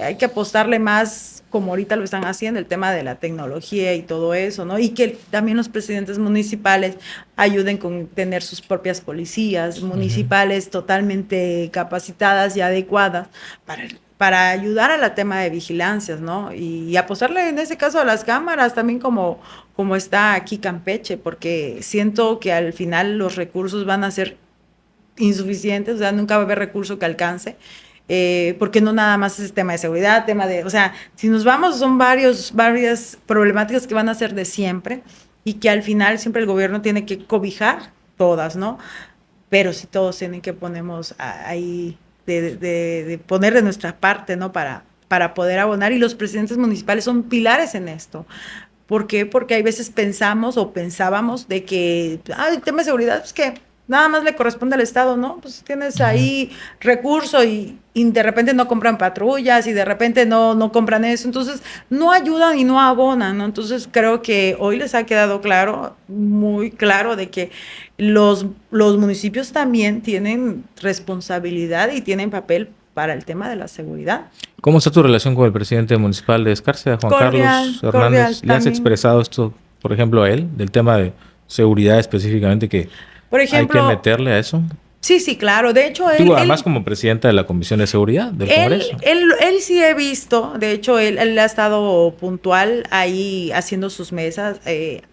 hay que apostarle más, como ahorita lo están haciendo, el tema de la tecnología y todo eso, ¿no? Y que también los presidentes municipales ayuden con tener sus propias policías municipales totalmente capacitadas y adecuadas para ayudar a la tema de vigilancias, ¿no? Y apostarle en ese caso a las cámaras también como está aquí Campeche, porque siento que al final los recursos van a ser insuficientes, o sea, nunca va a haber recurso que alcance, porque no nada más es tema de seguridad, o sea, si nos vamos son varias problemáticas que van a ser de siempre y que al final siempre el gobierno tiene que cobijar todas, ¿no? Pero si todos tienen que ponemos ahí de poner de nuestra parte, ¿no? Para poder abonar, y los presidentes municipales son pilares en esto. ¿Por qué? Porque hay veces pensamos o pensábamos de que el tema de seguridad es que nada más le corresponde al Estado, ¿no? Pues tienes ahí recurso y de repente no compran patrullas y de repente no compran eso, entonces no ayudan y no abonan, ¿no? Entonces creo que hoy les ha quedado claro, muy claro, de que los municipios también tienen responsabilidad y tienen papel para el tema de la seguridad. ¿Cómo está tu relación con el presidente municipal de Escárcega, Juan Carlos Hernández? ¿Le has expresado esto, por ejemplo, a él, del tema de seguridad específicamente, que por ejemplo, hay que meterle a eso? Sí, claro. De hecho, tú, además, como presidenta de la Comisión de Seguridad del Congreso. Él sí he visto, de hecho, él ha estado puntual ahí haciendo sus mesas.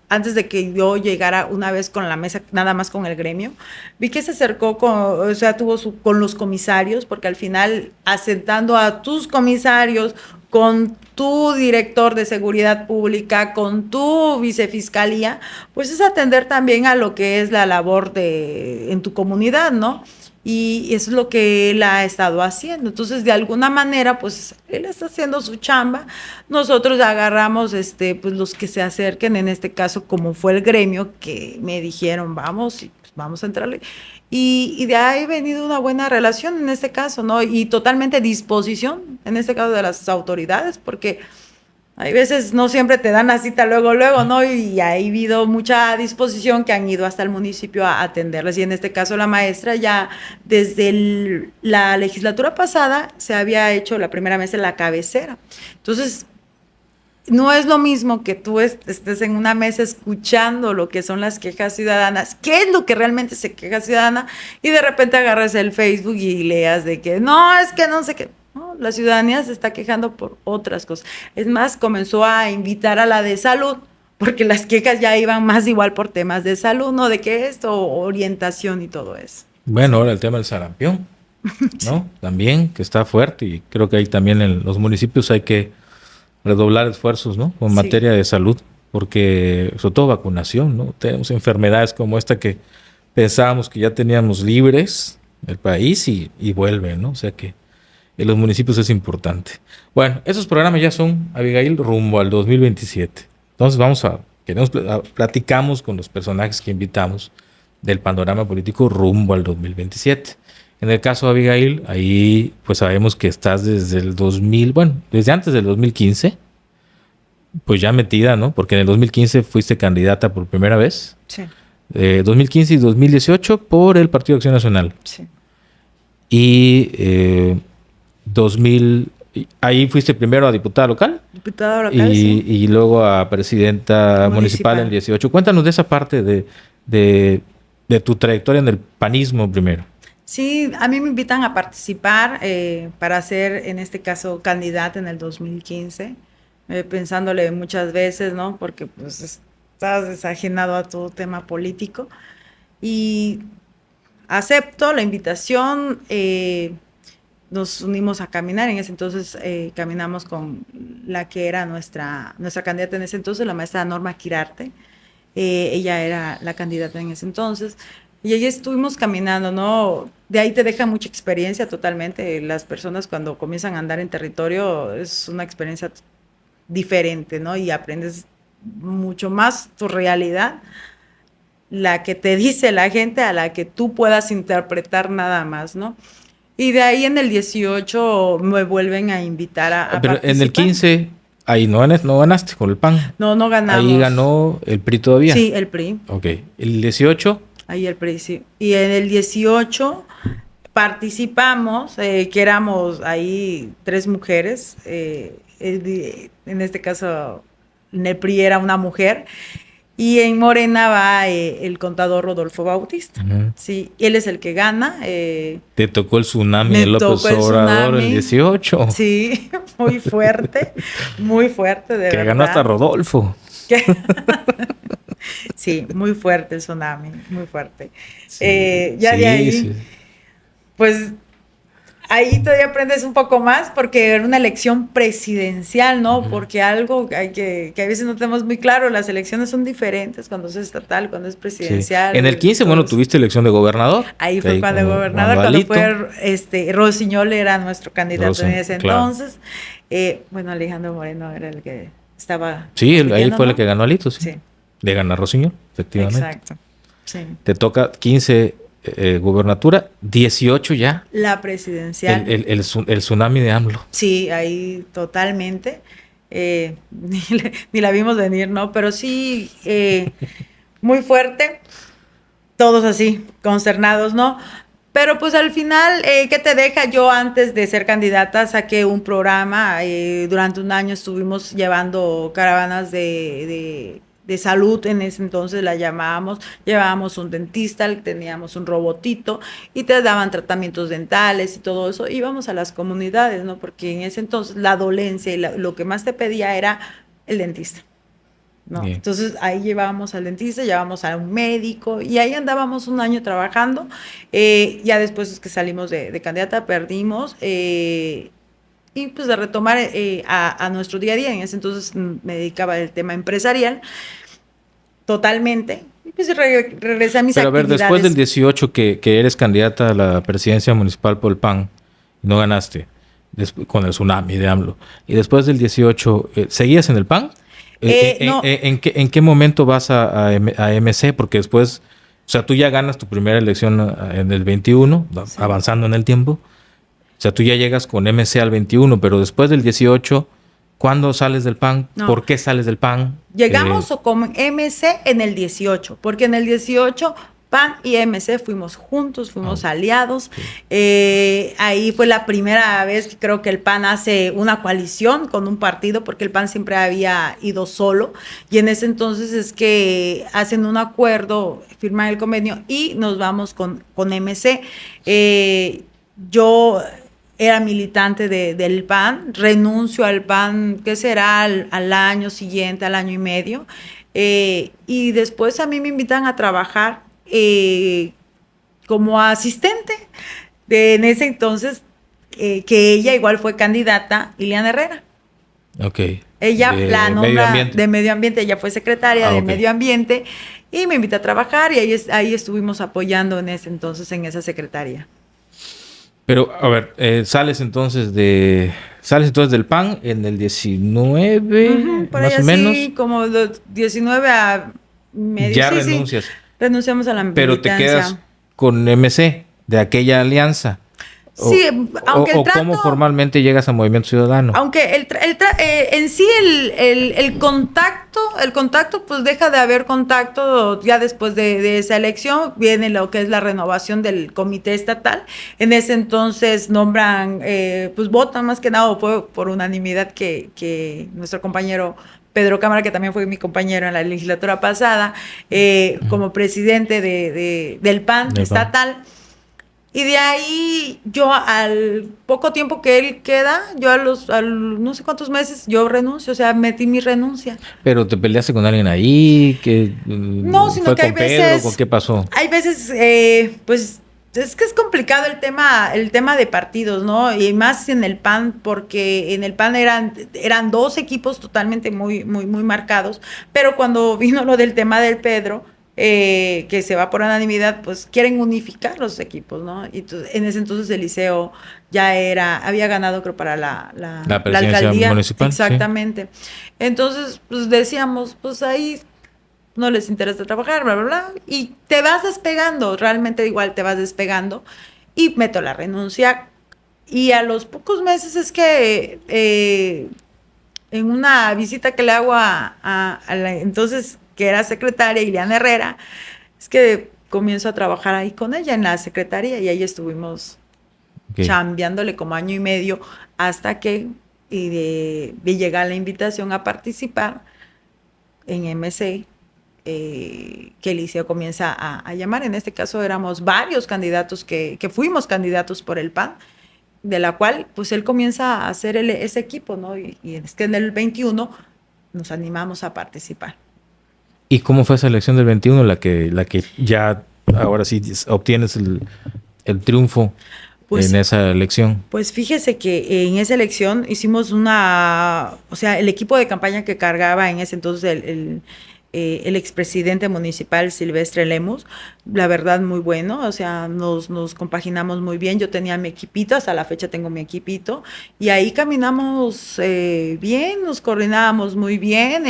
Antes de que yo llegara una vez con la mesa, nada más con el gremio, vi que se acercó con los comisarios, porque al final, asentando a tus comisarios, con tu director de seguridad pública, con tu vicefiscalía, pues es atender también a lo que es la labor en tu comunidad, ¿no? Y eso es lo que él ha estado haciendo. Entonces, de alguna manera, pues él está haciendo su chamba. Nosotros agarramos, pues los que se acerquen, en este caso, como fue el gremio, que me dijeron, vamos, pues, vamos a entrarle. Y de ahí ha venido una buena relación en este caso, ¿no? Y totalmente disposición, en este caso, de las autoridades, porque hay veces no siempre te dan la cita luego, ¿no? Y ha habido mucha disposición que han ido hasta el municipio a atenderles. Y en este caso la maestra ya desde la legislatura pasada se había hecho la primera mesa en la cabecera. Entonces, no es lo mismo que tú estés en una mesa escuchando lo que son las quejas ciudadanas, qué es lo que realmente se queja ciudadana, y de repente agarras el Facebook y leas de que no, es que no sé qué. No, la ciudadanía se está quejando por otras cosas. Es más, comenzó a invitar a la de salud, porque las quejas ya iban más igual por temas de salud, ¿no? De que esto, orientación y todo eso. Bueno, ahora el tema del sarampión, ¿no? Sí. También, que está fuerte, y creo que ahí también en los municipios hay que redoblar esfuerzos, ¿no? Con materia de salud, porque sobre todo vacunación, ¿no? Tenemos enfermedades como esta que pensábamos que ya teníamos libres el país y vuelven, ¿no? O sea que en los municipios es importante. Bueno, esos programas ya son, Abigail, rumbo al 2027. Entonces platicamos con los personajes que invitamos del panorama político rumbo al 2027. En el caso de Abigail, ahí pues sabemos que estás desde el desde antes del 2015, pues ya metida, ¿no? Porque en el 2015 fuiste candidata por primera vez. Sí. 2015 y 2018 por el Partido Acción Nacional. Sí. Y 2000, ahí fuiste primero a diputada local. Diputada local, sí. Y luego a presidenta municipal en 18. Cuéntanos de esa parte de de tu trayectoria en el panismo primero. Sí, a mí me invitan a participar para ser, en este caso, candidata en el 2015, pensándole muchas veces, ¿no? Porque pues estás desajenado a todo tema político. Y acepto la invitación, nos unimos a caminar. En ese entonces caminamos con la que era nuestra candidata en ese entonces, la maestra Norma Quirarte. Ella era la candidata en ese entonces. Y ahí estuvimos caminando, ¿no? De ahí te deja mucha experiencia totalmente. Las personas cuando comienzan a andar en territorio es una experiencia diferente, ¿no? Y aprendes mucho más tu realidad, la que te dice la gente, a la que tú puedas interpretar nada más, ¿no? Y de ahí en el 18 me vuelven a invitar a Pero participar. en el 15, ahí no ganaste con el PAN. No ganamos. Ahí ganó el PRI todavía. Sí, el PRI. Ok. El 18. Ahí el PRI, sí. Y en el 18 participamos, que éramos ahí 3 mujeres. En este caso, en el PRI era una mujer. Y en Morena va el contador Rodolfo Bautista. Uh-huh. Sí, él es el que gana. Te tocó el tsunami de López Obrador el 18. Sí, muy fuerte, de verdad. Que ganó hasta Rodolfo. Sí, muy fuerte el tsunami, muy fuerte. Sí, ya de ahí, sí. pues ahí todavía aprendes un poco más porque era una elección presidencial, ¿no? Uh-huh. Porque algo que a veces no tenemos muy claro, las elecciones son diferentes cuando es estatal, cuando es presidencial. Sí. En el 15, bueno, tuviste elección de gobernador. Ahí fue cuando gobernador, cuando fue Rosiñol era nuestro candidato en ese entonces. Bueno, Alejandro Moreno era el que estaba... Sí, ahí fue el que ganó Alito, sí. De ganar Rosiñol, efectivamente. Exacto, sí. Te toca 15... gubernatura, 18 ya. La presidencial. El tsunami de AMLO. Sí, ahí totalmente. Ni la vimos venir, ¿no? Pero sí, muy fuerte. Todos así, consternados, ¿no? Pero pues al final, ¿qué te deja? Yo antes de ser candidata saqué un programa. Durante un año estuvimos llevando caravanas de salud, en ese entonces la llevábamos un dentista, teníamos un robotito y te daban tratamientos dentales y todo eso. Íbamos a las comunidades, ¿no? Porque en ese entonces la dolencia y lo que más te pedía era el dentista, ¿no? Bien. Entonces ahí llevábamos al dentista, llevábamos a un médico y ahí andábamos un año trabajando. Ya después es que salimos de candidata, perdimos. Y pues de retomar a nuestro día a día. En ese entonces me dedicaba al tema empresarial totalmente, y pues regresé a mis actividades. Pero a ver, después del 18 que eres candidata a la presidencia municipal por el PAN, no ganaste con el tsunami de AMLO, y después del 18, ¿seguías en el PAN? No. ¿En qué momento vas a MC? Porque después, o sea, tú ya ganas tu primera elección en el 21, sí, avanzando en el tiempo. O sea, tú ya llegas con MC al 21, pero después del 18, ¿cuándo sales del PAN? No. ¿Por qué sales del PAN? Llegamos con MC en el 18, porque en el 18 PAN y MC fuimos juntos, fuimos aliados. Sí. Ahí fue la primera vez que creo que el PAN hace una coalición con un partido, porque el PAN siempre había ido solo. Y en ese entonces es que hacen un acuerdo, firman el convenio y nos vamos con MC. Yo era militante del PAN, renuncio al PAN, ¿qué será? Al año siguiente, al año y medio, y después a mí me invitan a trabajar como asistente, en ese entonces, que ella igual fue candidata, Iliana Herrera. Ok. Ella la nombra de medio ambiente, ella fue secretaria de medio ambiente, y me invita a trabajar, y ahí estuvimos apoyando en ese entonces, en esa secretaría. Pero, a ver, sales entonces del PAN en el 19, por más ahí o menos. Sí, como de 19 a medio. Ya renuncias. Sí. Renunciamos a la militancia. Pero te quedas con MC, de aquella alianza. Sí, aunque el trato, ¿cómo formalmente llegas a Movimiento Ciudadano? Aunque en sí el contacto, pues deja de haber contacto ya después de esa elección. Viene lo que es la renovación del comité estatal. En ese entonces nombran, pues votan más que nada, fue por unanimidad que nuestro compañero Pedro Cámara, que también fue mi compañero en la legislatura pasada, como presidente del PAN estatal. Y de ahí yo, al poco tiempo que él queda, yo no sé cuántos meses, yo renuncio, o sea, metí mi renuncia. ¿Pero te peleaste con alguien ahí? No, sino ¿Fue que hay con Pedro? veces... ¿Con qué pasó? Hay veces, pues, es que es complicado el tema de partidos, ¿no? Y más en el PAN, porque en el PAN eran dos equipos totalmente muy, muy, muy marcados, pero cuando vino lo del tema del Pedro, que se va por unanimidad, pues quieren unificar los equipos, ¿no? Y en ese entonces el Liceo ya había ganado, creo, para la presidencia alcaldía. municipal. Exactamente. Sí. Entonces, pues decíamos, pues ahí no les interesa trabajar, bla, bla, bla, y te vas despegando, realmente igual te vas despegando, y meto la renuncia, y a los pocos meses es que en una visita que le hago a la entonces, que era secretaria, Ileana Herrera, es que comienzo a trabajar ahí con ella en la secretaría, y ahí estuvimos chambeándole como año y medio, hasta que de llegar la invitación a participar en MC, que el Liceo comienza a llamar. En este caso éramos varios candidatos que fuimos candidatos por el PAN, de la cual pues él comienza a hacer ese equipo, ¿no? Y es que en el 21 nos animamos a participar. ¿Y cómo fue esa elección del 21, la que ya ahora sí obtienes el triunfo en esa elección? Pues fíjese que en esa elección hicimos o sea, el equipo de campaña que cargaba en ese entonces el expresidente municipal Silvestre Lemus, la verdad muy bueno, o sea, nos compaginamos muy bien. Yo tenía mi equipito, hasta la fecha tengo mi equipito, y ahí caminamos bien, nos coordinábamos muy bien,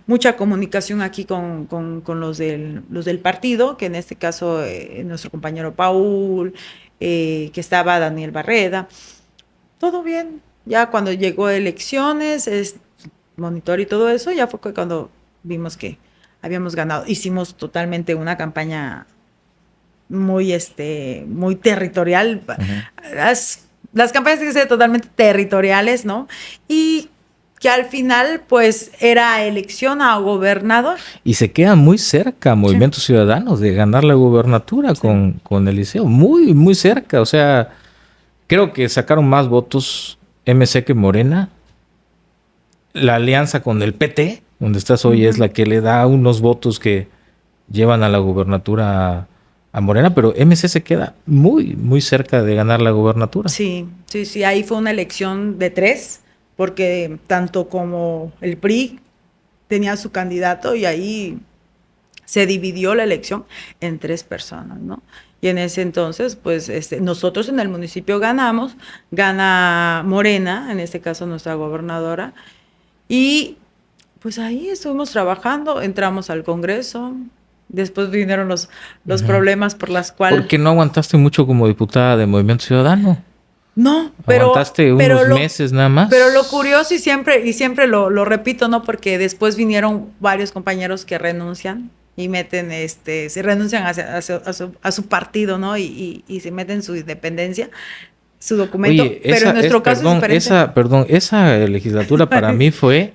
mucha comunicación aquí con los del partido, que en este caso nuestro compañero Paul, que estaba Daniel Barreda, todo bien. Ya cuando llegó elecciones, monitor y todo eso, ya fue cuando vimos que habíamos ganado. Hicimos totalmente una campaña muy territorial. Uh-huh. Las campañas tienen que ser totalmente territoriales, ¿no? Y que al final, pues, era elección a gobernador. Y se queda muy cerca Movimiento Ciudadano de ganar la gubernatura con el Liceo. Muy, muy cerca. O sea, creo que sacaron más votos MC que Morena. La alianza con el PT, donde estás hoy, es la que le da unos votos que llevan a la gubernatura a Morena, pero MC se queda muy, muy cerca de ganar la gubernatura. Sí, ahí fue una elección de 3, porque tanto como el PRI tenía su candidato, y ahí se dividió la elección en 3 personas, ¿no? Y en ese entonces, pues nosotros en el municipio ganamos, gana Morena, en este caso nuestra gobernadora, y pues ahí estuvimos trabajando, entramos al Congreso, después vinieron los uh-huh. problemas por las cuales... ¿Por qué no aguantaste mucho como diputada de Movimiento Ciudadano? No, pero... Aguantaste unos meses nada más. Pero lo curioso, y siempre lo repito, ¿no? Porque después vinieron varios compañeros que renuncian y meten, se renuncian a su partido, ¿no? Y se meten su independencia, su documento. Oye, pero en nuestro caso es diferente. Esa legislatura para mí fue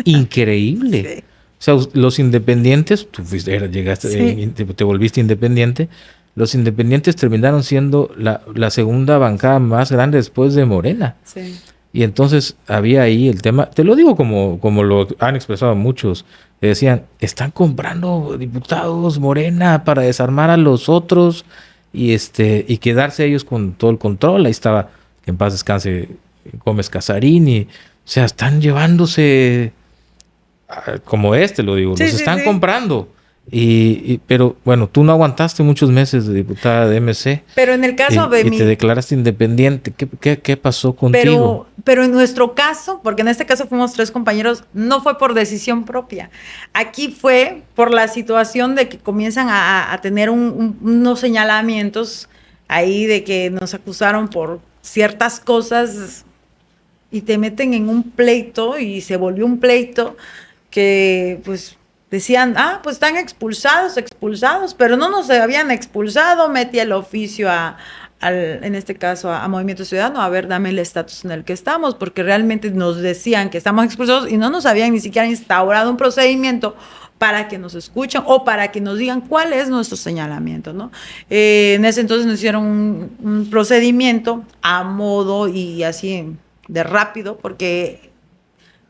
increíble. Sí. O sea, los independientes, tú llegaste, te volviste independiente. Los independientes terminaron siendo la segunda bancada más grande después de Morena. Sí. Y entonces había ahí el tema, te lo digo como lo han expresado muchos, que decían, están comprando diputados Morena para desarmar a los otros y quedarse ellos con todo el control. Ahí estaba, que en paz descanse, Gómez Casarín, o sea, están llevándose, como lo digo, los están comprando. Pero bueno, tú no aguantaste muchos meses de diputada de MC. Pero en el caso y te declaraste independiente. ¿Qué pasó contigo? Pero en nuestro caso, porque en este caso fuimos 3 compañeros, no fue por decisión propia. Aquí fue por la situación de que comienzan a tener unos señalamientos ahí de que nos acusaron por ciertas cosas y te meten en un pleito, y se volvió un pleito que pues decían, pues están expulsados, pero no nos habían expulsado. Metí el oficio a en este caso a Movimiento Ciudadano, a ver, dame el estatus en el que estamos, porque realmente nos decían que estamos expulsados y no nos habían ni siquiera instaurado un procedimiento para que nos escuchen o para que nos digan cuál es nuestro señalamiento, ¿no? En ese entonces nos hicieron un procedimiento a modo y así de rápido, porque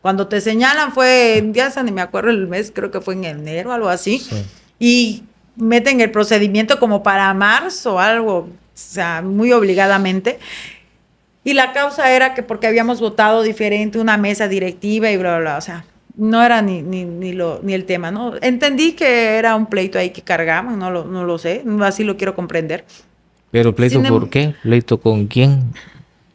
cuando te señalan fue, ya ni me acuerdo el mes, creo que fue en enero, algo así, sí. Y meten el procedimiento como para marzo, algo, o sea, muy obligadamente. Y la causa era que porque habíamos votado diferente una mesa directiva y bla, bla, bla, o sea, no era ni el tema, ¿no? Entendí que era un pleito ahí que cargaban, no lo sé, así lo quiero comprender. ¿Pero pleito por qué? ¿Pleito con quién?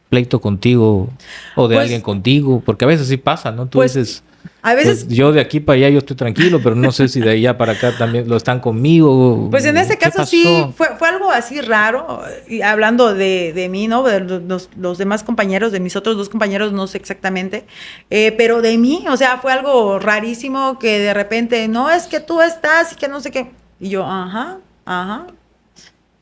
¿Pleito contigo o de alguien contigo? Porque a veces sí pasa, ¿no? Tú dices, a veces, pues yo de aquí para allá yo estoy tranquilo, pero no sé si de allá para acá también lo están conmigo. Pues en ese caso sí, fue algo así raro, y hablando de mí, ¿no? De los demás compañeros, de mis otros 2 compañeros, no sé exactamente, pero de mí, o sea, fue algo rarísimo que de repente, no, es que tú estás y que no sé qué. Y yo, ajá.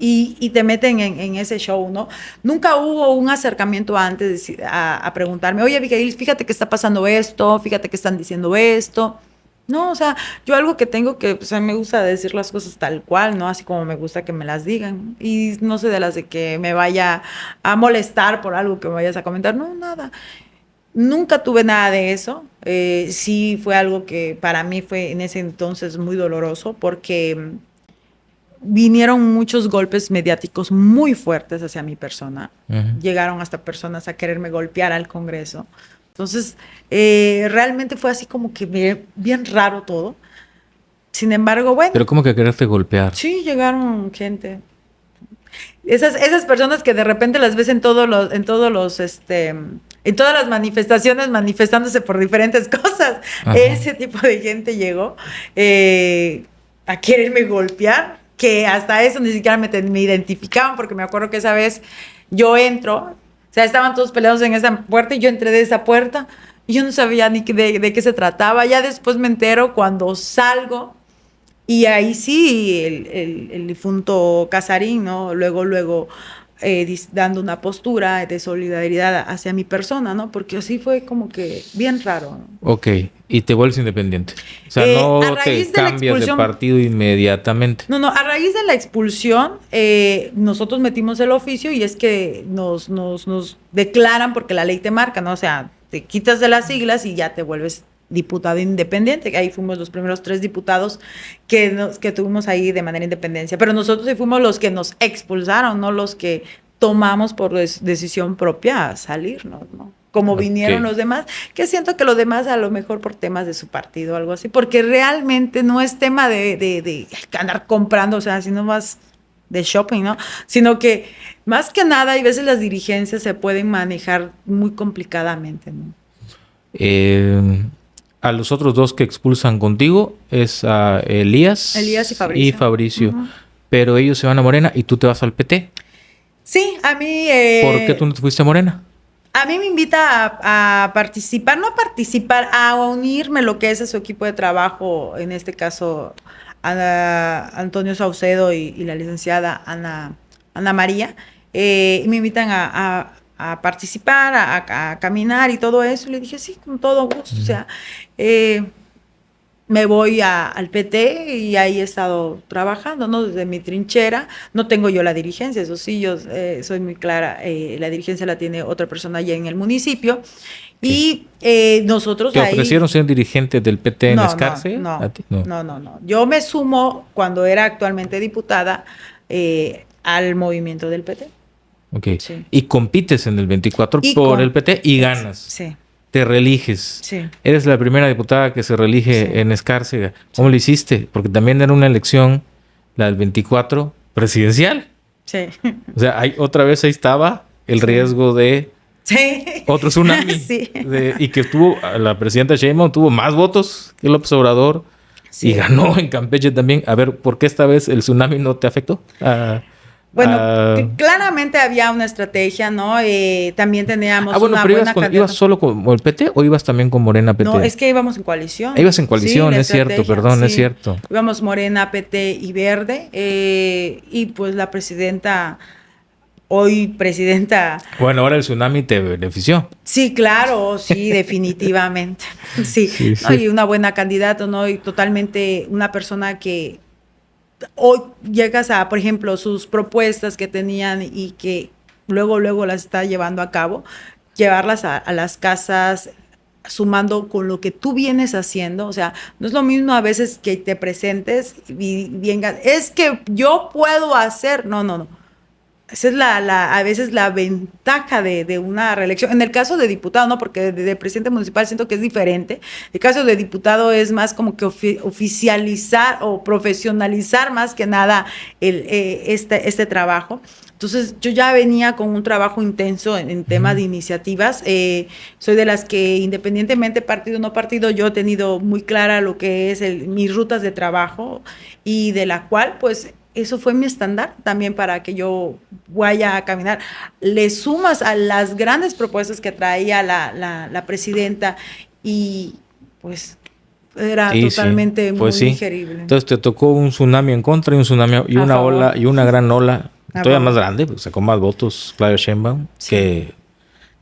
Y te meten en ese show, ¿no? Nunca hubo un acercamiento antes a preguntarme, oye, Abigail, fíjate que está pasando esto, fíjate que están diciendo esto. No, o sea, yo algo que tengo que, pues a mí me gusta decir las cosas tal cual, ¿no? Así como me gusta que me las digan. Y no sé de las de que me vaya a molestar por algo que me vayas a comentar. No, nada. Nunca tuve nada de eso. Sí fue algo que para mí fue en ese entonces muy doloroso porque vinieron muchos golpes mediáticos muy fuertes hacia mi persona. Uh-huh. Llegaron hasta personas a quererme golpear al Congreso. Entonces, realmente fue así como que bien raro todo. Sin embargo, bueno. ¿Pero cómo que quererte golpear? Sí, llegaron gente. Esas personas que de repente las ves en todas las manifestaciones manifestándose por diferentes cosas. Ajá. Ese tipo de gente llegó a quererme golpear, que hasta eso ni siquiera me identificaban, porque me acuerdo que esa vez yo entro, o sea, estaban todos peleados en esa puerta y yo entré de esa puerta y yo no sabía ni de qué se trataba. Ya después me entero cuando salgo y ahí sí el difunto Casarín, ¿no? Luego dando una postura de solidaridad hacia mi persona, ¿no? Porque así fue como que bien raro, ¿no? Ok, y te vuelves independiente. O sea, no te cambias de partido inmediatamente. No, a raíz de la expulsión, nosotros metimos el oficio y es que nos declaran, porque la ley te marca, ¿no? O sea, te quitas de las siglas y ya te vuelves diputado independiente. Ahí fuimos los primeros 3 diputados que tuvimos ahí de manera independencia. Pero nosotros sí fuimos los que nos expulsaron, no los que tomamos por decisión propia salirnos, ¿no? Como vinieron los demás, que siento que los demás a lo mejor por temas de su partido o algo así, porque realmente no es tema de andar comprando, o sea, si no vas de shopping, ¿no? Sino que más que nada, hay veces las dirigencias se pueden manejar muy complicadamente, ¿no? A los otros 2 que expulsan contigo es a Elías y Fabricio. Uh-huh. Pero ellos se van a Morena y tú te vas al PT. Sí, a mí... ¿Por qué tú no te fuiste a Morena? A mí me invita a participar, no a participar, a unirme lo que es a su equipo de trabajo, en este caso Antonio Saucedo y la licenciada Ana María. Me invitan a participar, a caminar y todo eso. Y le dije, sí, con todo gusto. Uh-huh. O sea, me voy al PT y ahí he estado trabajando, ¿no? Desde mi trinchera. No tengo yo la dirigencia, eso sí, yo soy muy clara. La dirigencia la tiene otra persona allá en el municipio. Y nosotros ¿te ofrecieron ser dirigente del PT en Escárcega? No. Yo me sumo, cuando era actualmente diputada, al movimiento del PT. Ok. Sí. Y compites en el 24 por el PT y ganas. Sí. Te reeliges. Sí. Eres la primera diputada que se reelige en Escárcega. ¿Cómo lo hiciste? Porque también era una elección, la del 24, presidencial. Sí. O sea, otra vez ahí estaba el riesgo de otro tsunami. Sí. Y que la presidenta Sheinbaum tuvo más votos que López Obrador y ganó en Campeche también. A ver, ¿por qué esta vez el tsunami no te afectó? Bueno, claramente había una estrategia, ¿no? También teníamos una pero buena ¿ibas solo con el PT o ibas también con Morena PT? No, es que íbamos en coalición. Ibas en coalición, sí, es cierto, perdón, sí. Es cierto. Íbamos Morena, PT y Verde, y pues la presidenta hoy presidenta. Bueno, ahora el tsunami te benefició. Sí, claro, sí, definitivamente. Sí, Sí, ¿no? sí. Y una buena candidata, ¿no? Y totalmente una persona que hoy llegas a, por ejemplo, sus propuestas que tenían y que luego las está llevando a cabo, llevarlas a las casas, sumando con lo que tú vienes haciendo. O sea, no es lo mismo a veces que te presentes y vengas, es que yo puedo hacer, no. Esa es a veces la ventaja de una reelección. En el caso de diputado, ¿no? Porque de presidente municipal siento que es diferente. El caso de diputado es más como que oficializar o profesionalizar más que nada este trabajo. Entonces, yo ya venía con un trabajo intenso en temas de iniciativas. Soy de las que, independientemente partido o no partido, yo he tenido muy clara lo que es mis rutas de trabajo y de la cual, pues, eso fue mi estándar también para que yo vaya a caminar. Le sumas a las grandes propuestas que traía la presidenta y pues era Sí, totalmente pues muy sí. digerible. Entonces te tocó un tsunami en contra y un tsunami y A una favor. ola y una gran ola, A todavía favor. más grande, pues sacó más votos Claudia Sheinbaum, Sí.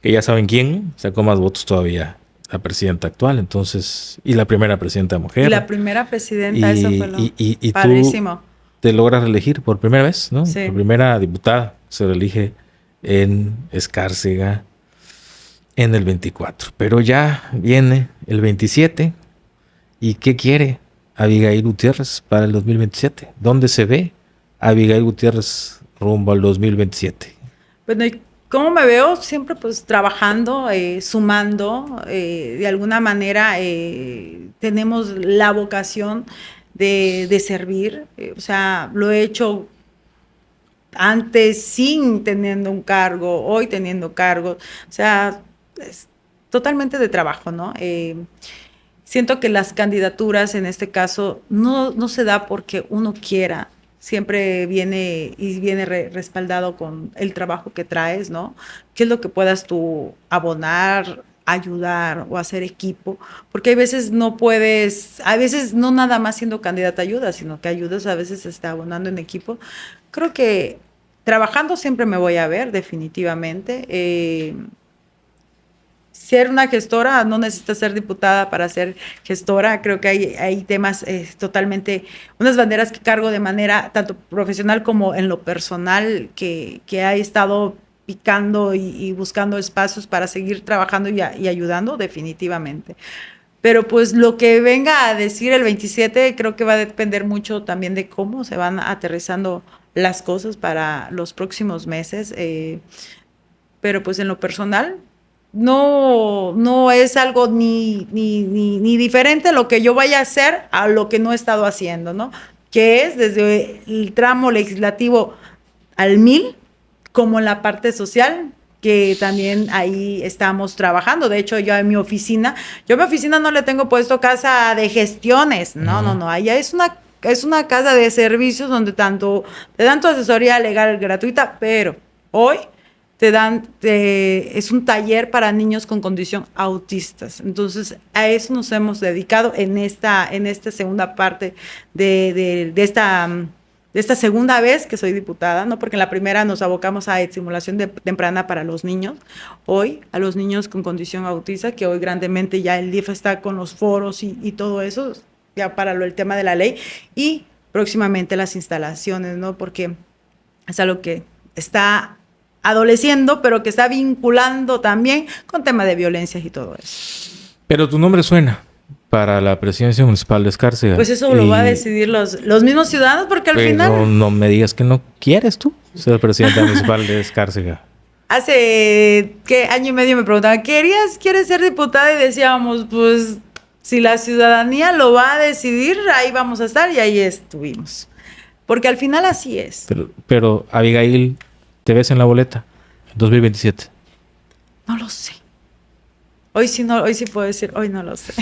que ya saben quién, sacó más votos todavía la presidenta actual, entonces, y la primera presidenta mujer. Y la primera presidenta, eso fue lo y padrísimo. tú te logras reelegir por primera vez, ¿no? Sí. La primera diputada se reelige en Escárcega en el 24. Pero ya viene el 27. ¿Y qué quiere Abigail Gutiérrez para el 2027? ¿Dónde se ve Abigail Gutiérrez rumbo al 2027? Bueno, ¿y cómo me veo? Siempre pues trabajando, sumando, de alguna manera tenemos la vocación de servir, o sea, lo he hecho antes sin teniendo un cargo, hoy teniendo cargo, o sea, es totalmente de trabajo, ¿no? Siento que las candidaturas en este caso no se da porque uno quiera, siempre viene respaldado con el trabajo que traes, ¿no? ¿Qué es lo que puedas tú abonar, ayudar o hacer equipo? Porque hay veces no puedes, a veces no nada más siendo candidata ayuda, sino que ayudas a veces está abonando en equipo. Creo que trabajando siempre me voy a ver, definitivamente. Ser una gestora, no necesitas ser diputada para ser gestora. Creo que hay temas totalmente, unas banderas que cargo de manera tanto profesional como en lo personal, que he estado picando y buscando espacios para seguir trabajando y ayudando, definitivamente. Pero pues lo que venga a decir el 27 creo que va a depender mucho también de cómo se van aterrizando las cosas para los próximos meses. Pero pues en lo personal no es algo ni diferente lo que yo vaya a hacer a lo que no he estado haciendo, ¿no? Que es desde el tramo legislativo al 1000, como en la parte social, que también ahí estamos trabajando. De hecho, yo a mi oficina no le tengo puesto casa de gestiones, no, allá es una casa de servicios donde te dan tu asesoría legal gratuita, pero hoy es un taller para niños con condición autistas. Entonces, a eso nos hemos dedicado en esta segunda parte de esta segunda vez que soy diputada, ¿no? Porque en la primera nos abocamos a estimulación temprana para los niños. Hoy, a los niños con condición autista, que hoy grandemente ya el DIF está con los foros y todo eso, ya para el tema de la ley, y próximamente las instalaciones, ¿no? Porque es algo que está adoleciendo, pero que está vinculando también con temas de violencias y todo eso. Pero tu nombre suena para la presidencia municipal de Escárcega. Pues eso lo va a decidir los mismos ciudadanos, porque al final... No me digas que no quieres tú ser presidenta municipal de Escárcega. Hace, año y medio me preguntaban, ¿quieres ser diputada? Y decíamos, pues, si la ciudadanía lo va a decidir, ahí vamos a estar, y ahí estuvimos. Porque al final así es. Pero Abigail, ¿te ves en la boleta en 2027? No lo sé. Hoy sí puedo decir, hoy no lo sé.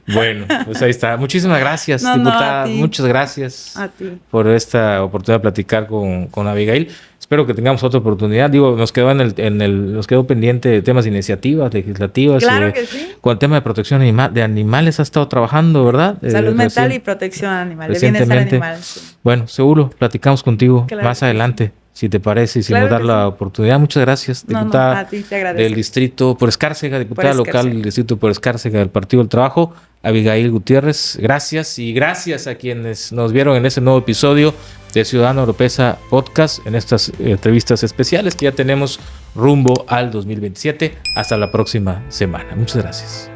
Bueno, pues ahí está. Muchísimas gracias, diputada. Muchas gracias a ti por esta oportunidad de platicar con Abigail. Espero que tengamos otra oportunidad. Digo, nos quedó nos quedó pendiente temas de iniciativas legislativas. Claro que sí. Con el tema de protección de animales ha estado trabajando, ¿verdad? Salud mental y protección animal, de bienestar animal. Sí. Bueno, seguro platicamos contigo más adelante. si te parece, y si Claro nos da que la sí. oportunidad. Muchas gracias, No, diputada a ti te agradezco. del distrito por Escárcega, diputada Por local Escárcega. del distrito por Escárcega del Partido del Trabajo, Abigail Gutiérrez. Gracias, y gracias a quienes nos vieron en este nuevo episodio de Ciudadano Oropesa Podcast, en estas entrevistas especiales que ya tenemos rumbo al 2027. Hasta la próxima semana. Muchas gracias.